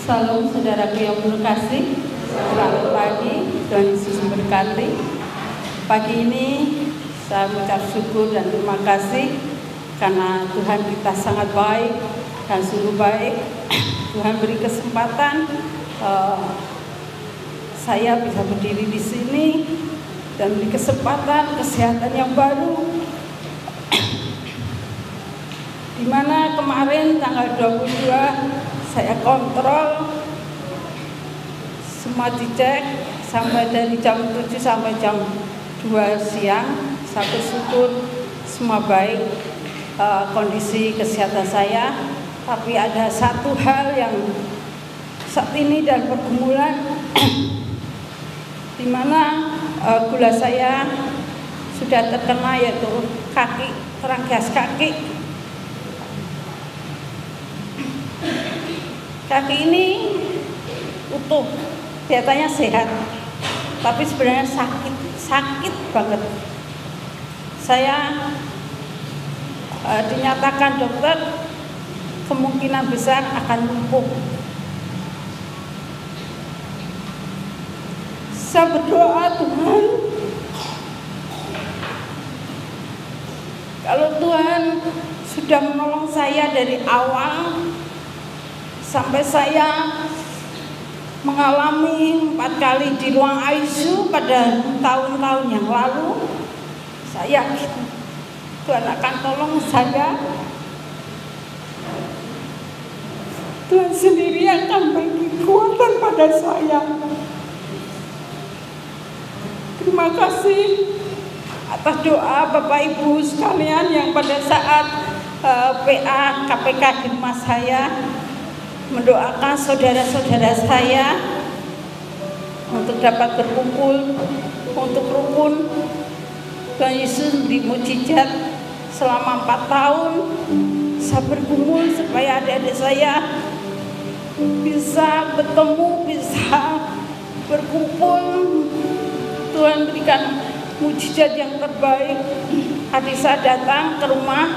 Salam saudaraku yang terkasih, selamat pagi, Tuhan Yesus memberkati. Pagi ini saya mengucap syukur dan terima kasih karena Tuhan kita sangat baik dan sungguh baik. Tuhan beri kesempatan saya bisa berdiri di sini dan beri kesempatan kesehatan yang baru. Di mana kemarin tanggal 22 saya kontrol, semua dicek sampai dari jam 7 sampai jam 2 siang. Saya bersyukur semua baik kondisi kesehatan saya. Tapi ada satu hal yang saat ini dan pergumulan di mana gula saya sudah terkena, yaitu kaki, rangkas kaki. Kaki ini utuh, kelihatannya sehat, tapi sebenarnya sakit banget. Saya dinyatakan dokter kemungkinan besar akan lumpuh. Saya berdoa, Tuhan, kalau Tuhan sudah menolong saya dari awal sampai saya mengalami 4 kali di ruang ICU pada tahun-tahun yang lalu, saya yakin Tuhan akan tolong saya. Tuhan sendiri akan beri kekuatan pada saya. Terima kasih atas doa Bapak Ibu sekalian yang pada saat PA KPK di rumah saya mendoakan saudara-saudara saya untuk dapat berkumpul, untuk rukun. Tuhan Yesus di mukjizat selama 4 tahun saya berkumpul supaya adik-adik saya bisa bertemu, bisa berkumpul. Tuhan berikan mukjizat yang terbaik. Adik saya datang ke rumah,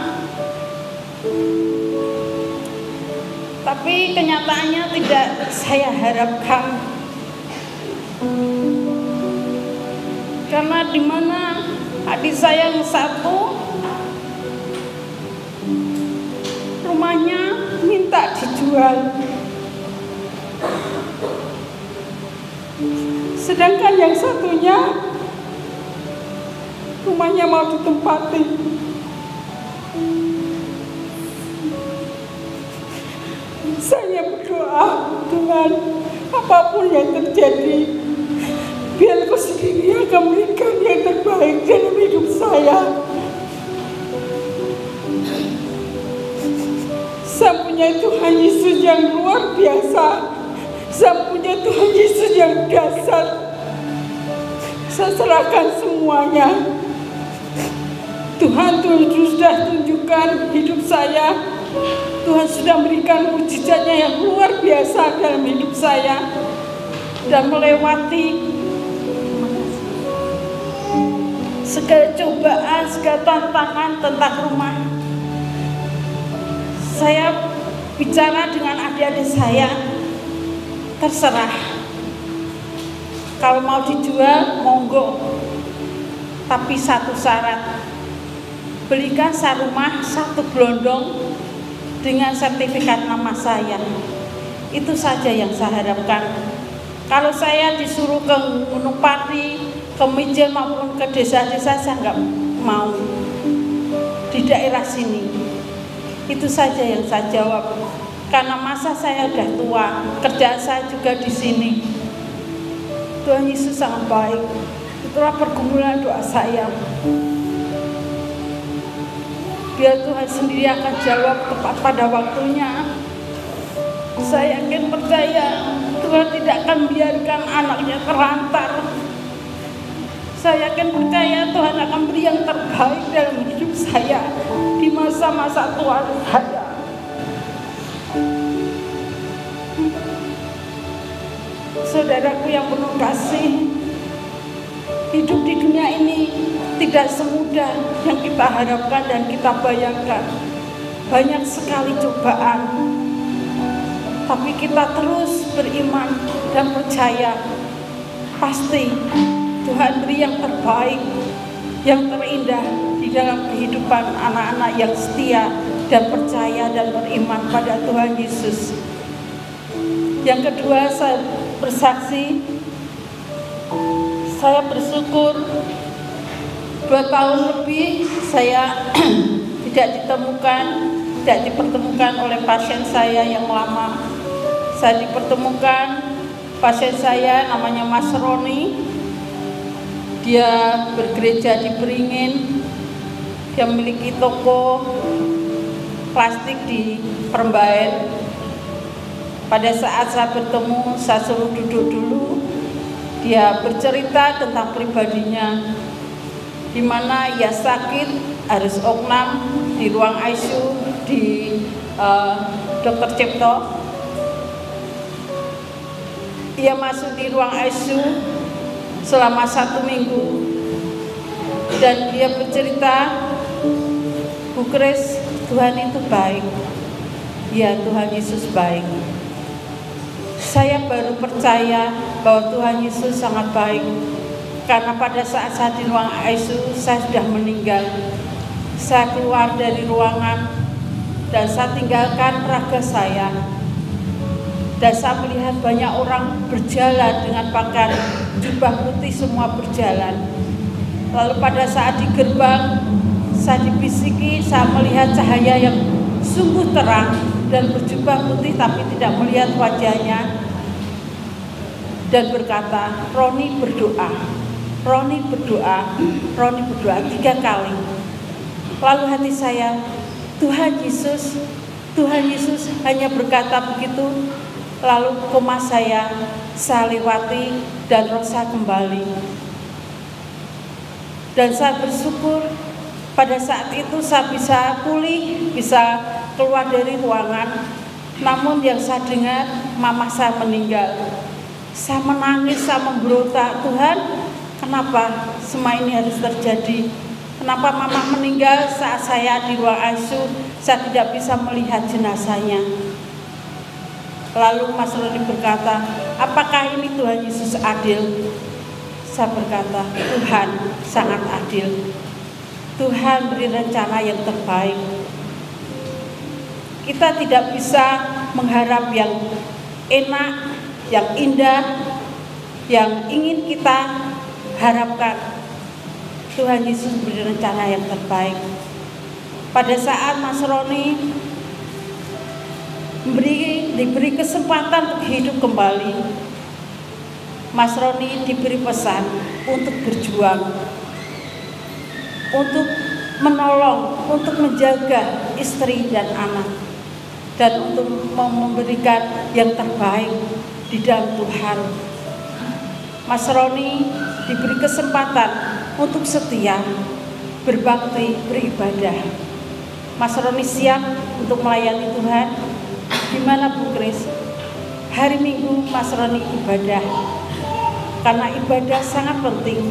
tapi kenyataannya tidak saya harapkan. Karena di mana adik saya yang satu rumahnya minta dijual, sedangkan yang satunya rumahnya mau ditempati. Saya berdoa, Tuhan, apapun yang terjadi, biar Kau sendiri akan memberikan yang terbaik dalam hidup saya. Saya punya Tuhan Yesus yang luar biasa. Saya punya Tuhan Yesus yang dahsyat. Saya serahkan semuanya. Tuhan sudah tunjukkan hidup saya. Tuhan sudah memberikan mukjizatnya yang luar biasa dalam hidup saya dan melewati segala cobaan, segala tantangan tentang rumah. Saya bicara dengan adik-adik saya, terserah. Kalau mau dijual, monggo. Tapi satu syarat, belikan rumah 1 gelondong dengan sertifikat nama saya. Itu saja yang saya harapkan. Kalau saya disuruh ke Gunung Pati, ke Mijen maupun ke desa-desa, saya nggak mau. Di daerah sini, itu saja yang saya jawab. Karena masa saya udah tua, kerjaan saya juga di sini. Tuhan Yesus sangat baik. Itulah pergumulan doa saya. Biar Tuhan sendiri akan jawab tepat pada waktunya. Saya yakin percaya Tuhan tidak akan biarkan anaknya terlantar. Saya yakin percaya Tuhan akan beri yang terbaik dalam hidup saya di masa-masa tua saya. Saudaraku yang penuh kasih, hidup di dunia ini tidak semudah yang kita harapkan dan kita bayangkan. Banyak sekali cobaan, tapi kita terus beriman dan percaya, pasti Tuhan beri yang terbaik, yang terindah di dalam kehidupan anak-anak yang setia dan percaya dan beriman pada Tuhan Yesus. Yang kedua, saya bersaksi, saya bersyukur 2 tahun lebih saya tidak dipertemukan oleh pasien saya yang lama. Saya dipertemukan pasien saya namanya Mas Roni. Dia bergereja di Beringin. Dia memiliki toko plastik di Perembayan. Pada saat saya bertemu, saya suruh duduk dulu. Dia bercerita tentang pribadinya, di mana ia sakit, harus opnam di ruang ICU di Dr. Cipto. Ia masuk di ruang ICU selama 1 minggu dan dia bercerita, Bu Kris, Tuhan itu baik. Ya, Tuhan Yesus baik. Saya baru percaya bahwa Tuhan Yesus sangat baik, karena pada saat saya di ruang ICU, saya sudah meninggal. Saya keluar dari ruangan dan saya tinggalkan raga saya. Dan saya melihat banyak orang berjalan dengan pakaian jubah putih, semua berjalan. Lalu pada saat di gerbang, saya dibisiki, saya melihat cahaya yang sungguh terang dan berjubah putih tapi tidak melihat wajahnya, dan berkata, Roni berdoa, Roni berdoa, Roni berdoa 3 kali. Lalu hati saya, Tuhan Yesus hanya berkata begitu. Lalu koma saya lewati dan roh saya kembali. Dan saya bersyukur pada saat itu saya bisa pulih, bisa keluar dari ruangan. Namun yang saya dengar, mama saya meninggal. Saya menangis, saya memberontak, Tuhan, kenapa semua ini harus terjadi? Kenapa mama meninggal saat saya di ruang ICU, saya tidak bisa melihat jenazahnya? Lalu Mas Roni berkata, apakah ini Tuhan Yesus adil? Saya berkata, Tuhan sangat adil. Tuhan beri rencana yang terbaik. Kita tidak bisa mengharap yang enak, yang indah, yang ingin kita harapkan. Tuhan Yesus beri rencana yang terbaik. Pada saat Mas Roni diberi kesempatan untuk hidup kembali, Mas Roni diberi pesan untuk berjuang, untuk menolong, untuk menjaga istri dan anak, dan untuk memberikan yang terbaik di dalam Tuhan. Mas Roni diberi kesempatan untuk setia, berbakti, beribadah. Mas Roni siap untuk melayani Tuhan. Gimana Bu Kris? Hari Minggu Mas Roni ibadah, karena ibadah sangat penting.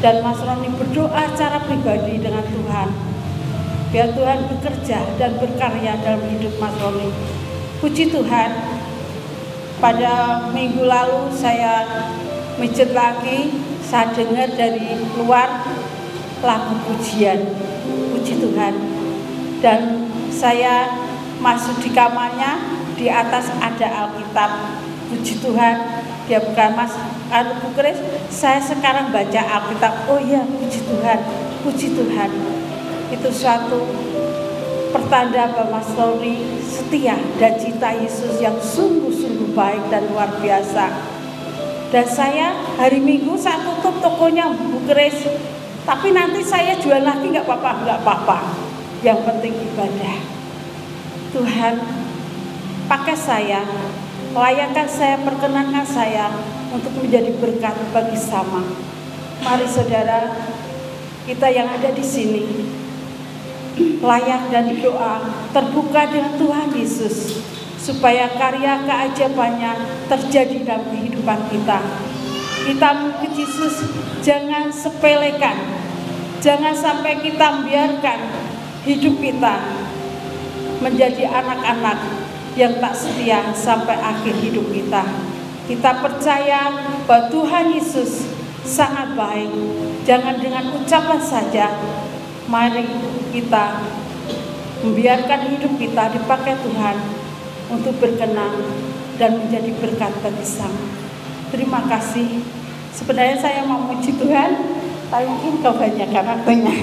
Dan Mas Roni berdoa secara pribadi dengan Tuhan, biar Tuhan bekerja dan berkarya dalam hidup Mas Roni. Puji Tuhan, pada minggu lalu saya mijet lagi, saya dengar dari luar lagu pujian. Puji Tuhan. Dan saya masuk di kamarnya, di atas ada Alkitab. Puji Tuhan, dia bukan Mas Bu Kris, saya sekarang baca Alkitab. Oh iya, puji Tuhan, puji Tuhan. Itu suatu pertanda bahwa Mas Roni setia dan cinta Yesus yang sungguh-sungguh baik dan luar biasa. Dan saya hari Minggu saya tutup tokonya Bu Kris, tapi nanti saya jual lagi nggak apa-apa. Yang penting ibadah. Tuhan pakai saya, layakkan saya, perkenankan saya untuk menjadi berkat bagi sama. Mari saudara, kita yang ada di sini layak dan doa terbuka dengan Tuhan Yesus, supaya karya keajabannya terjadi dalam kehidupan kita. Kita mengikut Yesus, jangan sepelekan, jangan sampai kita membiarkan hidup kita menjadi anak-anak yang tak setia sampai akhir hidup kita. Kita percaya bahwa Tuhan Yesus sangat baik. Jangan dengan ucapan saja, mari kita membiarkan hidup kita dipakai Tuhan untuk berkenan dan menjadi berkat bagi sama. Terima kasih. Sebenarnya saya mau memuji Tuhan, tapi mungkin kebanyakan waktunya.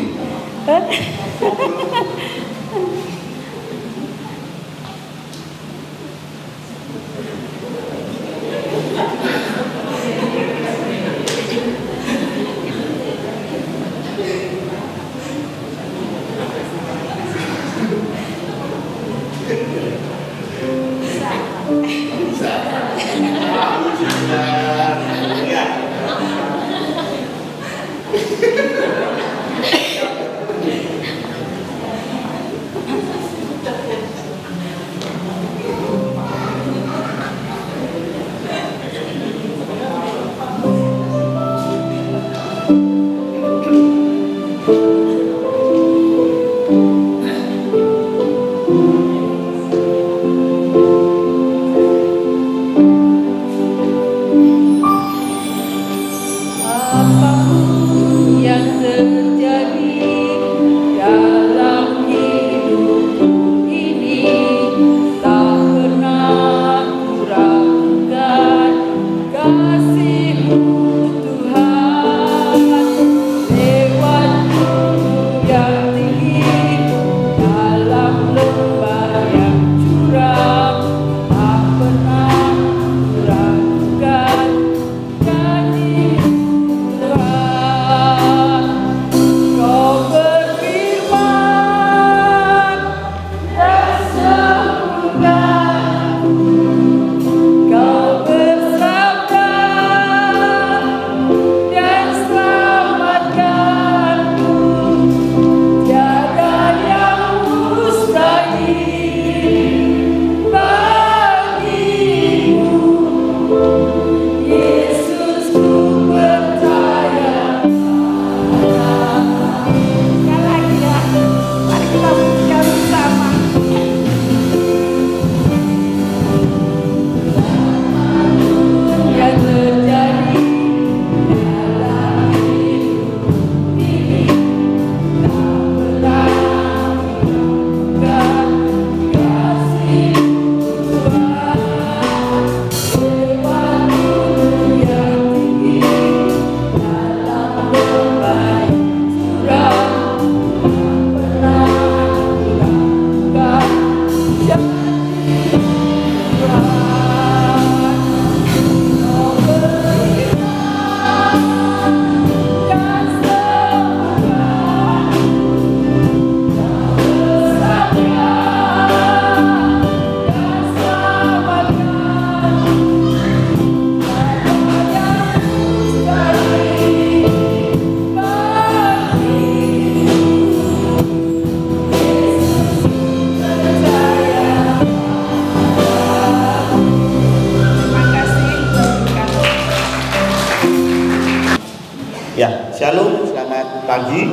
Shalom, selamat pagi.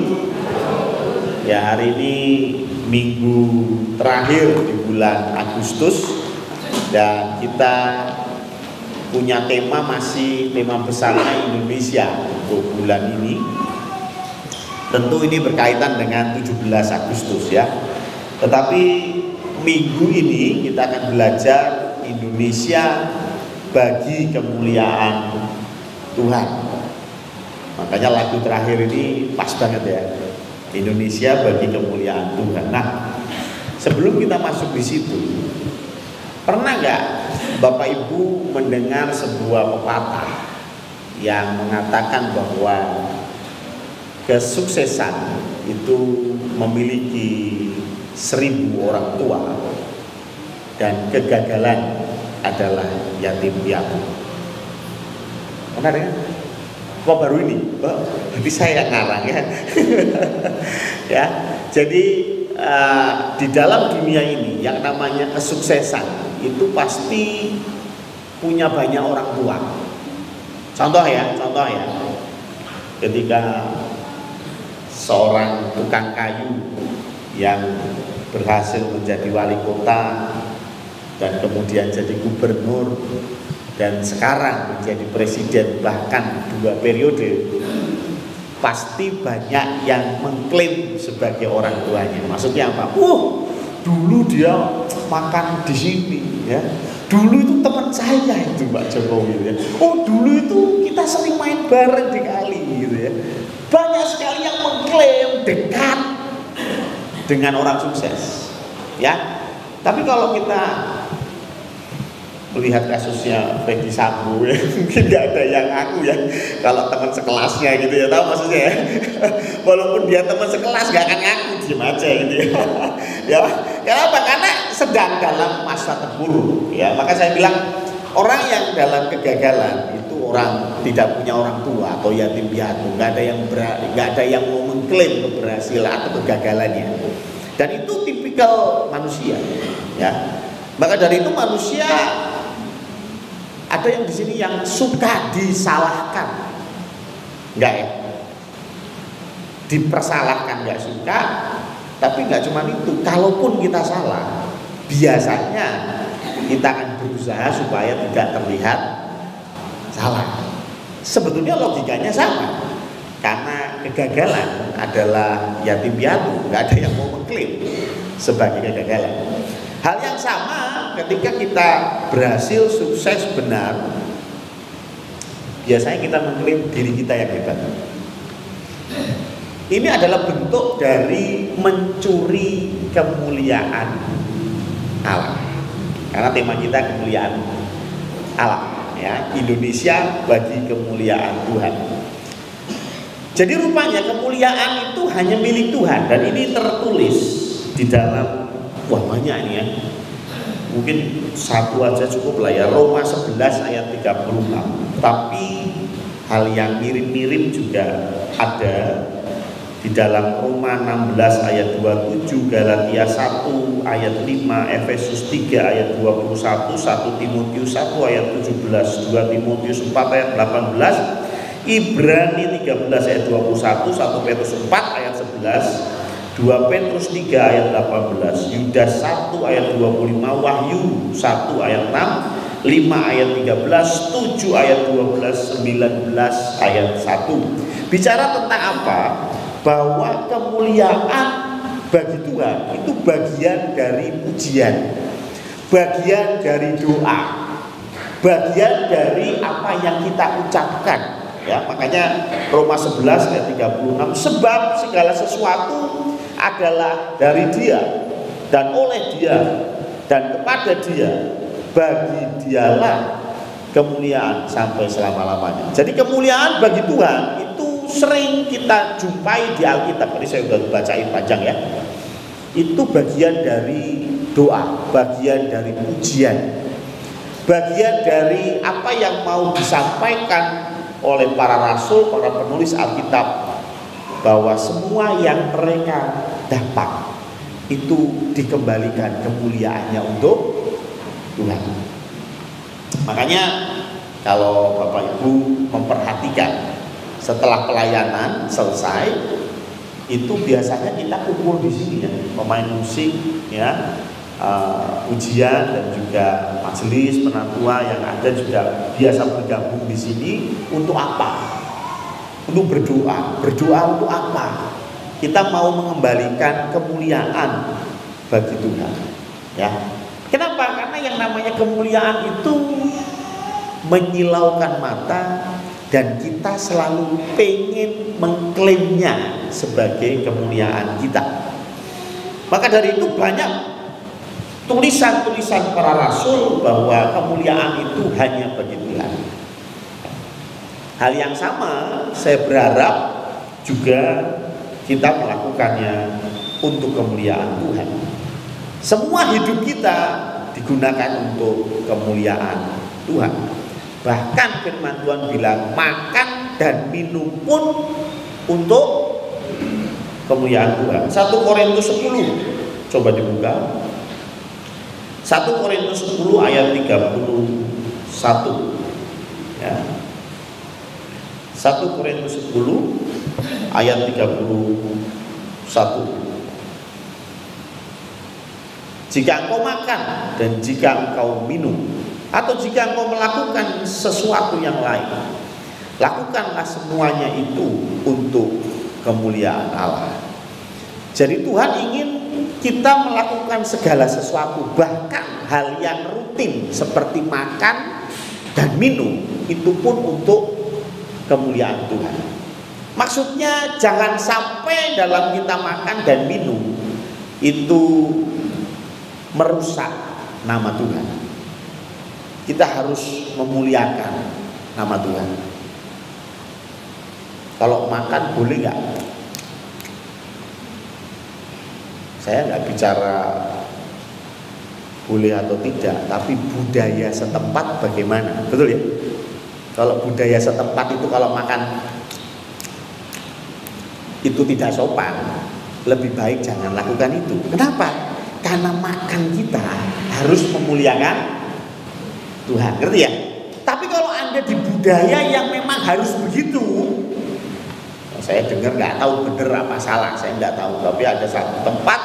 Ya, hari ini minggu terakhir di bulan Agustus dan kita punya tema masih tema bersama Indonesia untuk bulan ini. Tentu ini berkaitan dengan 17 Agustus ya. Tetapi minggu ini kita akan belajar Indonesia bagi kemuliaan Tuhan. Makanya lagu terakhir ini pas banget ya, Indonesia bagi kemuliaan Tuhan. Nah, sebelum kita masuk di situ, pernah nggak Bapak Ibu mendengar sebuah pepatah yang mengatakan bahwa kesuksesan itu memiliki 1000 orang tua dan kegagalan adalah yatim piatu? Pernah dengar? Kok baru ini? Oh, jadi saya yang ngarang ya. Ya, jadi di dalam dunia ini yang namanya kesuksesan itu pasti punya banyak orang tua. Contoh ya, ketika seorang tukang kayu yang berhasil menjadi wali kota dan kemudian jadi gubernur, dan sekarang menjadi presiden bahkan 2 periode, pasti banyak yang mengklaim sebagai orang tuanya. Maksudnya apa? Dulu dia makan di sini, ya. Dulu itu teman saya itu Pak Jokowi, ya. Dulu itu kita sering main bareng di kali, gitu ya. Banyak sekali yang mengklaim dekat dengan orang sukses, ya. Tapi kalau kita melihat kasusnya Ferdy Sambo, ya, mungkin nggak ada yang ngaku ya kalau teman sekelasnya gitu ya, tahu maksudnya ya. Walaupun dia teman sekelas nggak akan ngaku, diem aja gitu ya. Ya, kenapa? Karena sedang dalam masa terpuruk ya. Maka saya bilang orang yang dalam kegagalan itu orang tidak punya orang tua atau yatim piatu, nggak ada yang mau mengklaim keberhasilan atau kegagalannya. Dan itu tipikal manusia ya. Maka dari itu manusia ada yang di sini yang suka disalahkan, enggak ya? Dipersalahkan nggak suka, tapi nggak cuma itu. Kalaupun kita salah, biasanya kita akan berusaha supaya tidak terlihat salah. Sebetulnya logikanya sama, karena kegagalan adalah yatim piatu, nggak ada yang mau mengklaim sebagai kegagalan. Hal yang sama ketika kita berhasil sukses benar, biasanya kita mengklaim diri kita yang hebat. Ini adalah bentuk dari mencuri kemuliaan Allah. Karena tema kita kemuliaan Allah ya, Indonesia bagi kemuliaan Tuhan. Jadi rupanya kemuliaan itu hanya milik Tuhan, dan ini tertulis di dalam banyak ini ya. Mungkin satu aja cukup lah ya, Roma 11 ayat 36. Tapi hal yang mirip-mirip juga ada di dalam Roma 16 ayat 27, Galatia 1 ayat 5, Efesus 3 ayat 21, 1 Timotius 1 ayat 17, 2 Timotius 4 ayat 18, Ibrani 13 ayat 21, 1 Petrus 4 ayat 11, 2 Petrus 3 ayat 18, Yudas 1 ayat 25, Wahyu 1 ayat 6, 5 ayat 13, 7 ayat 12, 19 ayat 1. Bicara tentang apa? Bahwa kemuliaan bagi Tuhan itu bagian dari pujian, bagian dari doa, bagian dari apa yang kita ucapkan ya. Makanya Roma 11 ayat 36, sebab segala sesuatu adalah dari Dia dan oleh Dia dan kepada Dia, bagi Dialah kemuliaan sampai selama-lamanya. Jadi kemuliaan bagi Tuhan itu sering kita jumpai di Alkitab. Tadi saya sudah bacain panjang ya. Itu bagian dari doa, bagian dari pujian, bagian dari apa yang mau disampaikan oleh para rasul, para penulis Alkitab, bahwa semua yang mereka dapat itu dikembalikan kemuliaannya untuk Tuhan. Makanya kalau Bapak Ibu memperhatikan, setelah pelayanan selesai, itu biasanya kita kumpul di sini ya, pemain musik ya, ujian dan juga majelis penatua yang ada juga biasa bergabung di sini. Untuk apa? Untuk berdoa. Berdoa untuk apa? Kita mau mengembalikan kemuliaan bagi Tuhan ya. Kenapa? Karena yang namanya kemuliaan itu menyilaukan mata, dan kita selalu pengen mengklaimnya sebagai kemuliaan kita. Maka dari itu banyak tulisan-tulisan para rasul bahwa kemuliaan itu hanya bagi Tuhan. Hal yang sama saya berharap juga kita melakukannya untuk kemuliaan Tuhan. Semua hidup kita digunakan untuk kemuliaan Tuhan. Bahkan firman Tuhan bilang makan dan minum pun untuk kemuliaan Tuhan. 1 Korintus 10, coba dibuka. 1 Korintus 10 ayat 31 ya. 1 Korintus 10 ayat 31. jika engkau makan dan jika engkau minum, atau jika engkau melakukan sesuatu yang lain, lakukanlah semuanya itu untuk kemuliaan Allah. Jadi Tuhan ingin kita melakukan segala sesuatu, bahkan hal yang rutin seperti makan dan minum, itu pun untuk kemuliaan Tuhan. Maksudnya jangan sampai dalam kita makan dan minum itu merusak nama Tuhan. Kita harus memuliakan nama Tuhan. Kalau makan boleh nggak? Saya nggak bicara boleh atau tidak, tapi budaya setempat bagaimana, betul ya? Kalau budaya setempat itu kalau makan itu tidak sopan, lebih baik jangan lakukan itu. Kenapa? Karena makan kita harus memuliakan Tuhan, ngerti ya? Tapi kalau Anda di budaya yang memang harus begitu, saya dengar nggak tahu benar apa salah, saya nggak tahu. Tapi ada satu tempat,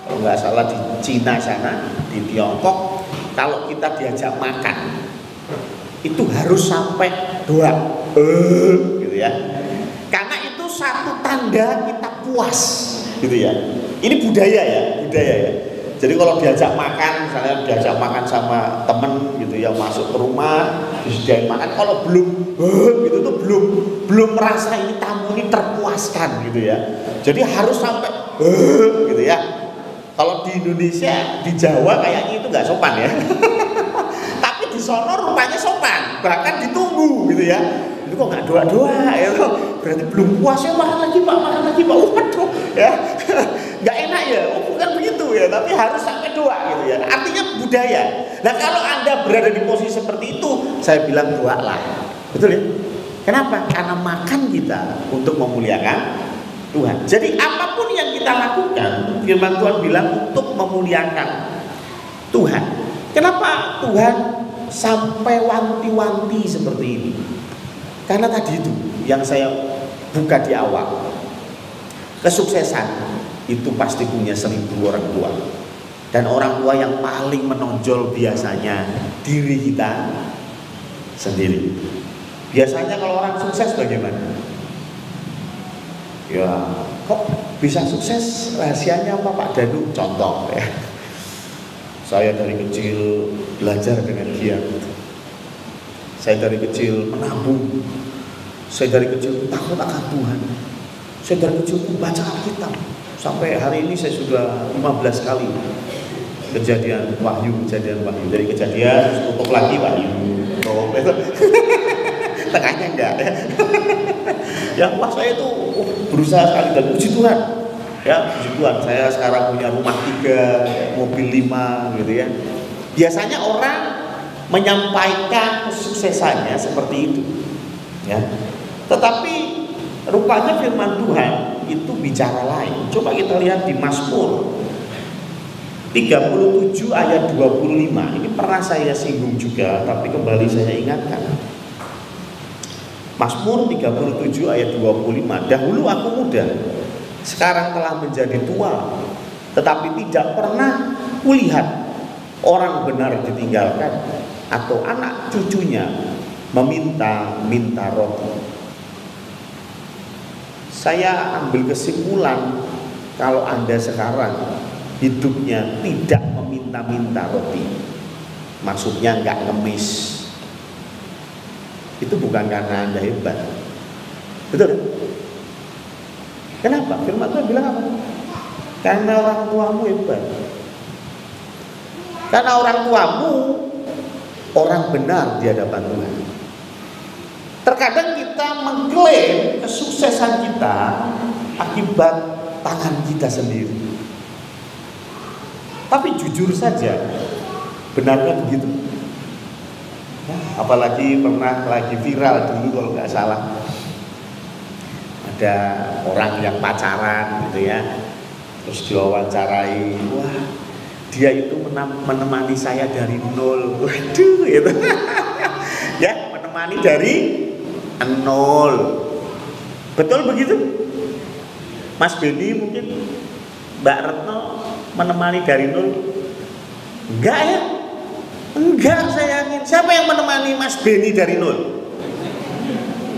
kalau nggak salah di Cina sana, di Tiongkok, kalau kita diajak makan, itu harus sampai doa, gitu ya. Karena itu satu tanda kita puas, gitu ya. Ini budaya ya, budaya ya. Jadi kalau diajak makan, misalnya diajak makan sama temen gitu ya, masuk ke rumah disediain makan, kalau belum gitu tuh belum merasa ini tamu ini terpuaskan gitu ya. Jadi harus sampai gitu ya. Kalau di Indonesia, di Jawa kayaknya itu nggak sopan ya. Tapi di sono rupanya sopan, bahkan ditunggu gitu ya. Itu kok nggak doa-doa ya, berarti belum puas ya, makan lagi pak, makan lagi pak. Waduh ya, nggak enak ya. Oh bukan begitu ya, tapi harus sampai doa gitu ya. Artinya budaya. Nah kalau Anda berada di posisi seperti itu, saya bilang doa lah, betul ya? Kenapa? Karena makan kita untuk memuliakan Tuhan. Jadi apapun yang kita lakukan, firman Tuhan bilang untuk memuliakan Tuhan. Kenapa Tuhan sampai wanti-wanti seperti ini? Karena tadi itu yang saya buka di awal, kesuksesan itu pasti punya 1000 orang tua. Dan orang tua yang paling menonjol biasanya diri kita sendiri. Biasanya kalau orang sukses bagaimana? Ya, kok bisa sukses? Rahasianya apa Pak Danu? Contoh ya. Saya dari kecil belajar dengan giat. Saya dari kecil menabung. Saya dari kecil takut akan Tuhan. Saya dari kecil membaca Alkitab. Sampai hari ini saya sudah 15 kali kejadian wahyu. Dari kejadian tutup lagi wahyu. Tengahnya enggak ya. Yang wah saya itu berusaha sekali dan puji Tuhan. Ya, puji Tuhan. Saya sekarang punya rumah 3, mobil 5 gitu ya. Biasanya orang menyampaikan kesuksesannya seperti itu. Ya. Tetapi rupanya firman Tuhan itu bicara lain. Coba kita lihat di Mazmur 37 ayat 25. Ini pernah saya singgung juga, tapi kembali saya ingatkan. Mazmur 37 ayat 25. Dahulu aku muda, sekarang telah menjadi tua, tetapi tidak pernah kulihat orang benar ditinggalkan atau anak cucunya meminta-minta roti. Saya ambil kesimpulan kalau Anda sekarang hidupnya tidak meminta-minta roti, maksudnya nggak ngemis, itu bukan karena Anda hebat, betul? Kenapa? Firman Tuhan bilang apa? Karena orang tuamu hebat. Karena orang tuamu orang benar di hadapan Tuhan. Terkadang kita mengklaim kesuksesan kita akibat tangan kita sendiri. Tapi jujur saja, benarkah begitu? Ya, apalagi pernah lagi viral dulu kalau nggak salah, ada orang yang pacaran gitu ya, terus diwawancarai, wah dia itu menemani saya dari nol, waduh gitu. Ya, menemani dari nol, betul begitu? Mas Beni mungkin, Mbak Retno menemani dari nol, Enggak ya? Enggak, saya yakin. Siapa yang menemani Mas Beni dari nol?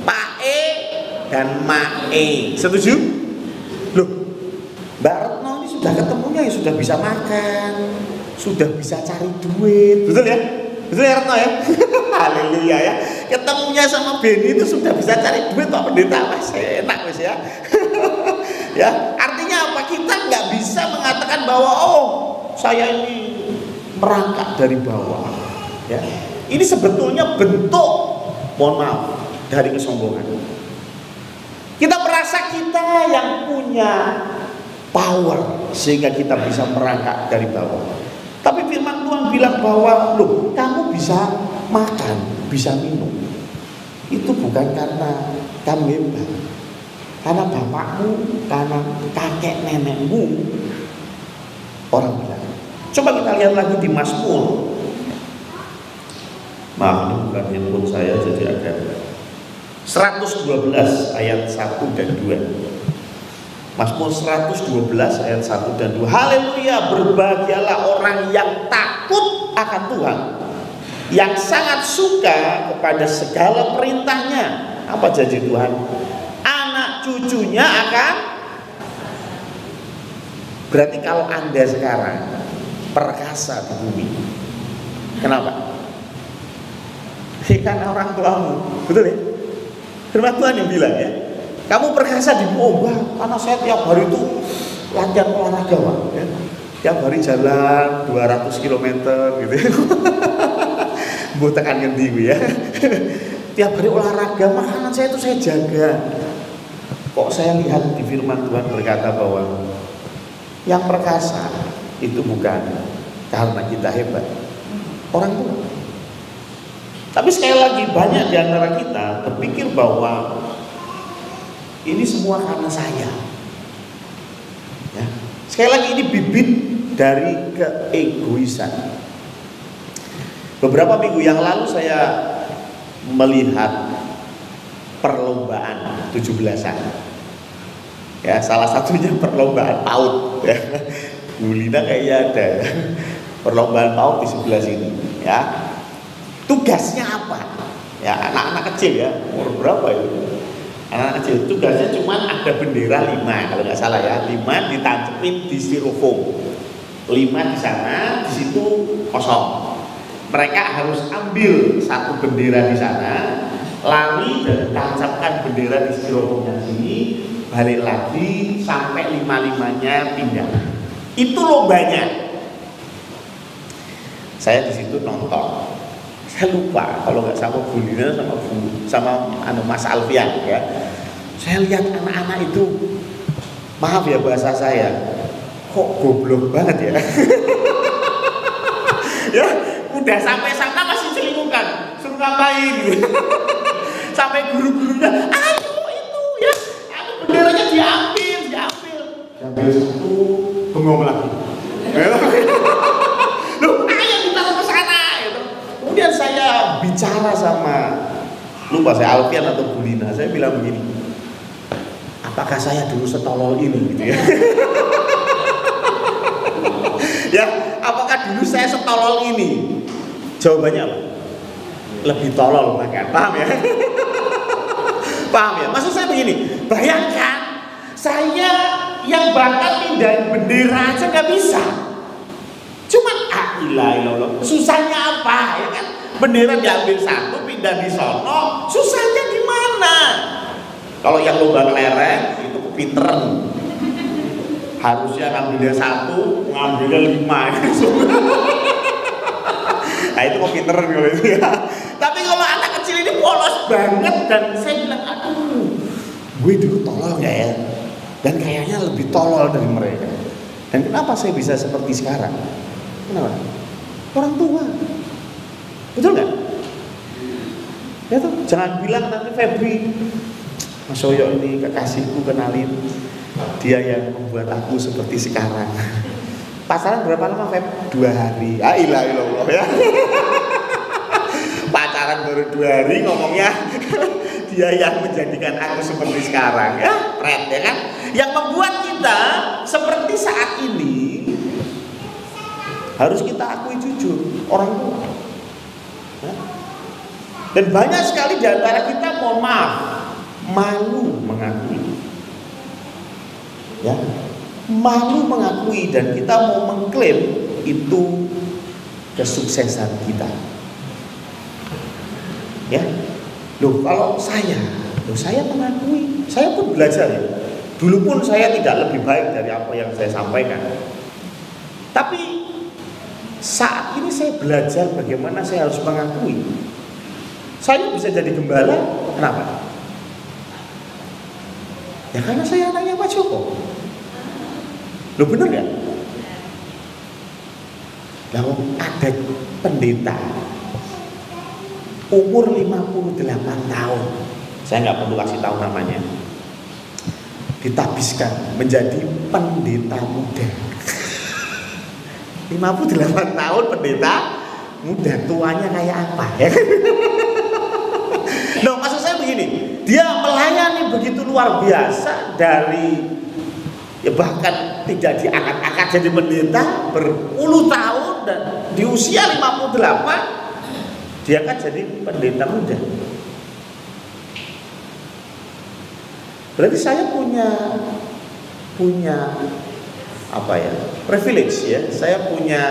Pak E dan Mak E. Setuju? Loh, Mbak Retno ini sudah ketemunya ya sudah bisa makan, sudah bisa cari duit. Betul ya? Betul ya Retno ya? Haleluya ya. Ketemunya sama Beni itu sudah bisa cari duit Pak Pendeta. Mas enak Mas ya. Ya, artinya apa? Kita nggak bisa mengatakan bahwa oh, saya ini merangkak dari bawah. Ya. Ini sebetulnya bentuk, mohon maaf, dari kesombongan. Kita merasa kita yang punya power sehingga kita bisa merangkak dari bawah. Tapi firman Tuhan bilang bahwa loh, kamu bisa makan, bisa minum. Itu bukan karena kamu hebat, karena bapakmu, karena kakek nenekmu. Orang bilang. Coba kita lihat lagi di Mazmur. Maaf, ini bukan handphone saya jadi agak 112 ayat 1 dan 2. Mazmur 112 ayat 1 dan 2. Haleluya, berbahagialah orang yang takut akan Tuhan, yang sangat suka kepada segala perintahnya. Apa janji Tuhan? Anak cucunya akan. Berarti kalau Anda sekarang perkasa di bumi, kenapa? Karena orang tuamu, betul ya? Firman Tuhan yang bilang ya, kamu perkasa di bumi, karena saya tiap hari itu latihan olahraga, Pak. Ya. Tiap hari jalan 200 km gitu. Buat tekan ngendi ya. Tiap hari olahraga, makanan saya itu saya jaga. Kok saya lihat di firman Tuhan berkata bahwa yang perkasa itu bukan karena kita hebat, orang tua. Tapi sekali lagi banyak di antara kita berpikir bahwa ini semua karena saya. Ya. Sekali lagi ini bibit dari keegoisan. Beberapa minggu yang lalu saya melihat perlombaan 17-an. Ya, salah satunya perlombaan PAUD. Ya. Bu Lina kayaknya ada perlombaan PAUD di sebelah sini. Ya. Tugasnya apa? Ya, anak-anak kecil ya, umur berapa itu? Anak kecil, tugasnya cuma ada bendera 5 kalau nggak salah ya, 5 ditancepin di styrofoam, 5 di sana, di situ kosong. Mereka harus ambil satu bendera di sana, lari dan tancapkan bendera di styrofoam yang sini, balik lagi sampai 5-5-nya pindah. Itu lombanya. Saya di situ nonton. Saya lupa kalau nggak sama Bu Lina sama Mas Alfian ya. Saya lihat anak-anak itu, maaf ya bahasa saya, kok goblok banget ya. Ya, udah sampai sana masih celingkukan, suruh ngapain gitu. Sampai guru-gurunya, ayo itu ya, benderanya diambil satu, bengong lagi. Loh, ayo ditaruh ke sana gitu. Kemudian saya bicara sama, lupa saya Alfian atau Bu Lina, saya bilang begini, apakah saya dulu setolol ini gitu ya? Ya, apakah dulu saya setolol ini? Jawabannya apa? Lebih tolol bahkan, paham ya? Paham ya? Maksud saya begini, bayangkan saya yang bakal pindahin bendera aja nggak bisa. Cuman ilah, susahnya apa ya kan? Bendera diambil satu, pindah di sono, susahnya di mana? Kalau yang lomba kelereng itu kepinteran. Harusnya ngambilnya satu, ngambilnya 5. Nah itu kepinteran kalau itu ya. Tapi kalau anak kecil ini polos banget dan saya bilang, aduh, gue dulu tolol nggak ya? Dan kayaknya lebih tolol dari mereka. Dan kenapa saya bisa seperti sekarang? Kenapa? Orang tua. Betul nggak? Ya tuh, jangan bilang nanti Febri, Mas Soyo ini kekasihku, kenalin, dia yang membuat aku seperti sekarang. Pacaran berapa lama Feb? 2 hari. Ilah ya. Pacaran baru 2 hari ngomongnya dia yang menjadikan aku seperti sekarang ya, Fred ya kan? Yang membuat kita seperti saat ini harus kita akui jujur, orang tua. Dan banyak sekali di antara kita, mohon maaf, malu mengakui. Ya, malu mengakui, dan kita mau mengklaim itu kesuksesan kita. Ya, loh kalau saya mengakui, saya pun belajar ya. Dulu pun saya tidak lebih baik dari apa yang saya sampaikan. Tapi saat ini saya belajar bagaimana saya harus mengakui. Saya bisa jadi gembala, kenapa? Ya karena saya anaknya Pak Joko. Loh bener gak? Lalu ada pendeta umur 58 tahun, saya nggak perlu kasih tahu namanya, ditabiskan menjadi pendeta muda. 58 tahun pendeta muda, tuanya kayak apa ya? No, maksud saya begini, dia melayani begitu luar biasa dari ya bahkan tidak diangkat-angkat jadi pendeta berpuluh tahun, dan di usia 58 dia kan jadi pendeta muda. Berarti saya punya apa ya, privilege ya, saya punya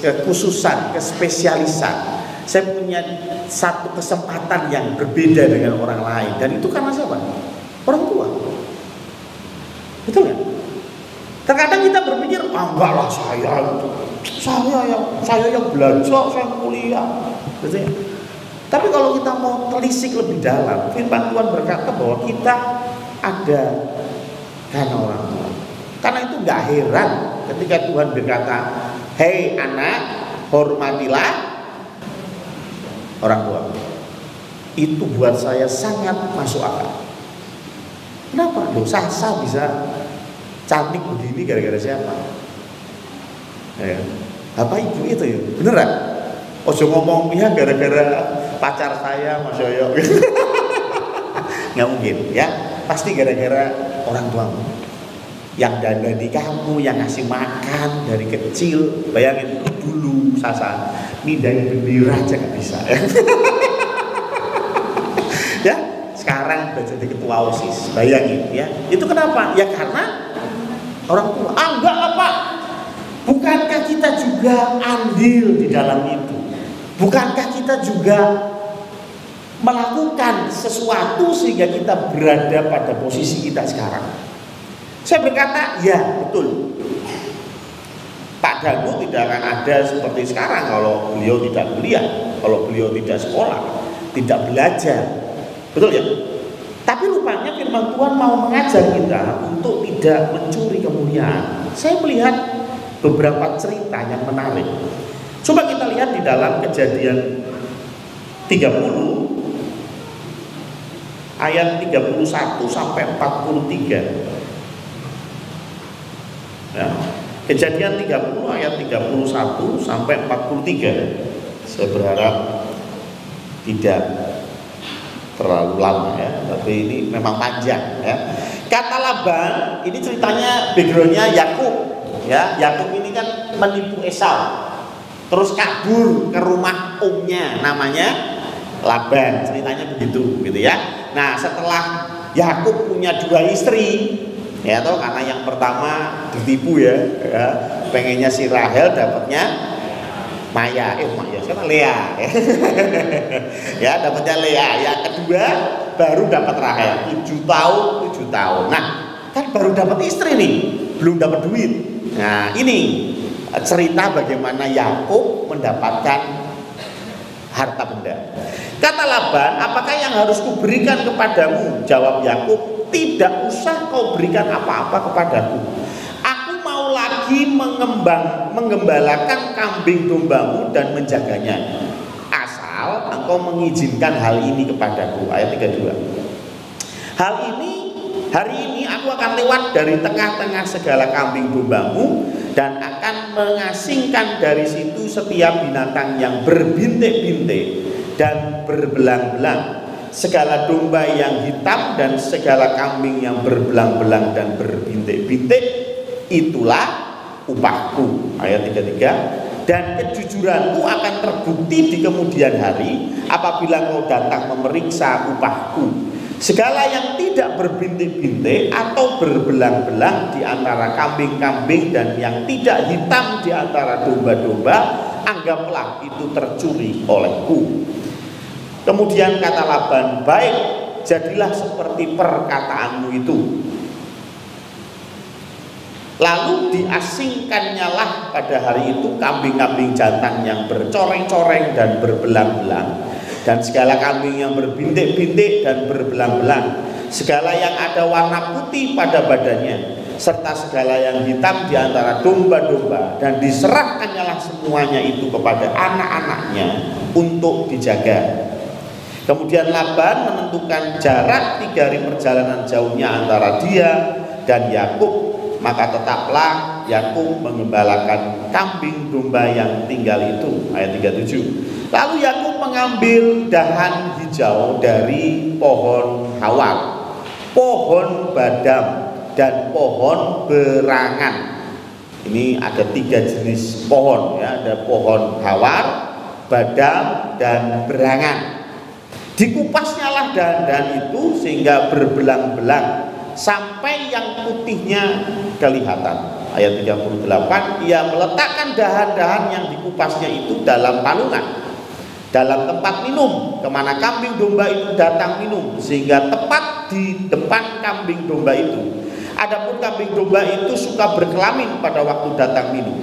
kekhususan, kespesialisan. Saya punya satu kesempatan yang berbeda dengan orang lain, dan itu karena siapa? Orang tua. Betul nggak? Terkadang kita berpikir, enggak lah, saya yang belajar, saya kuliah, gitu ya. Tapi kalau kita mau telisik lebih dalam, firman Tuhan berkata bahwa kita ada karena orang tua. Karena itu nggak heran ketika Tuhan berkata, hei anak, hormatilah orang tua. Itu buat saya sangat masuk akal. Kenapa? Loh, Sasa bisa cantik begini gara-gara siapa? Ya. Apa ibu itu ya? Beneran? Ojo ngomong ya gara-gara pacar saya Mas Yoyo. Nggak mungkin ya. Pasti gara-gara orang tuamu yang dandani kamu, yang ngasih makan dari kecil. Bayangin dulu Sasa mindahin bendera aja nggak bisa ya. Ya, sekarang udah jadi ketua OSIS. Bayangin ya. Itu kenapa? Ya karena orang tua. Enggak lah Pak. Bukankah kita juga andil di dalam itu? Bukankah kita juga melakukan sesuatu sehingga kita berada pada posisi kita sekarang? Saya berkata, ya betul. Pak Danu tidak akan ada seperti sekarang kalau beliau tidak kuliah, kalau beliau tidak sekolah, tidak belajar. Betul ya? Tapi rupanya firman Tuhan mau mengajar kita untuk tidak mencuri kemuliaan. Saya melihat beberapa cerita yang menarik. Coba kita lihat di dalam Kejadian 30 ayat 31 sampai 43. Ya. Kejadian 30 ayat 31 sampai 43. Saya berharap tidak terlalu lama ya, tapi ini memang panjang ya. Kata Laban, ini ceritanya backgroundnya Yakub ya. Yakub ini kan menipu Esau, terus kabur ke rumah omnya namanya Laban, ceritanya begitu gitu ya. Nah setelah Yakub punya 2 istri ya toh, karena yang pertama ditipu ya, pengennya si Rahel dapatnya Maya, siapa? Lea ya, dapatnya Lea. Yang kedua baru dapat Rahel 7 tahun. Nah kan baru dapat istri nih, belum dapat duit. Nah ini cerita bagaimana Yakub mendapatkan harta benda. Kata Laban, apakah yang harus kuberikan kepadamu? Jawab Yakub, tidak usah kau berikan apa-apa kepadaku. Aku mau lagi menggembalakan kambing dombamu dan menjaganya, asal engkau mengizinkan hal ini kepadaku. Ayat 32. Hari ini aku akan lewat dari tengah-tengah segala kambing dombamu dan akan mengasingkan dari situ setiap binatang yang berbintik-bintik dan berbelang-belang, segala domba yang hitam dan segala kambing yang berbelang-belang dan berbintik-bintik. Itulah upahku. Ayat 33. Dan kejujuranmu akan terbukti di kemudian hari apabila kau datang memeriksa upahku. Segala yang tidak berbintik-bintik atau berbelang-belang di antara kambing-kambing dan yang tidak hitam di antara domba-domba, anggaplah itu tercuri olehku. Kemudian kata Laban, baik, jadilah seperti perkataanmu itu. Lalu diasingkannya lah pada hari itu kambing-kambing jantan yang bercoreng-coreng dan berbelang-belang, dan segala kambing yang berbintik-bintik dan berbelang-belang, segala yang ada warna putih pada badannya, serta segala yang hitam di antara domba-domba, dan diserahkannya lah semuanya itu kepada anak-anaknya untuk dijaga. Kemudian Laban menentukan jarak 3 hari perjalanan jauhnya antara dia dan Yakub. Maka tetaplah Yakub mengembalakan kambing domba yang tinggal itu. Ayat 37. Lalu Yakub mengambil dahan hijau dari pohon hawar, pohon badam, dan pohon berangan. Ini ada 3 jenis pohon ya, ada pohon hawar, badam, dan berangan. Dikupasnya lah dahan-dahan itu sehingga berbelang-belang sampai yang putihnya kelihatan. Ayat 38, ia meletakkan dahan-dahan yang dikupasnya itu dalam palungan, dalam tempat minum, kemana kambing domba itu datang minum, sehingga tepat di depan kambing domba itu. Adapun kambing domba itu suka berkelamin pada waktu datang minum.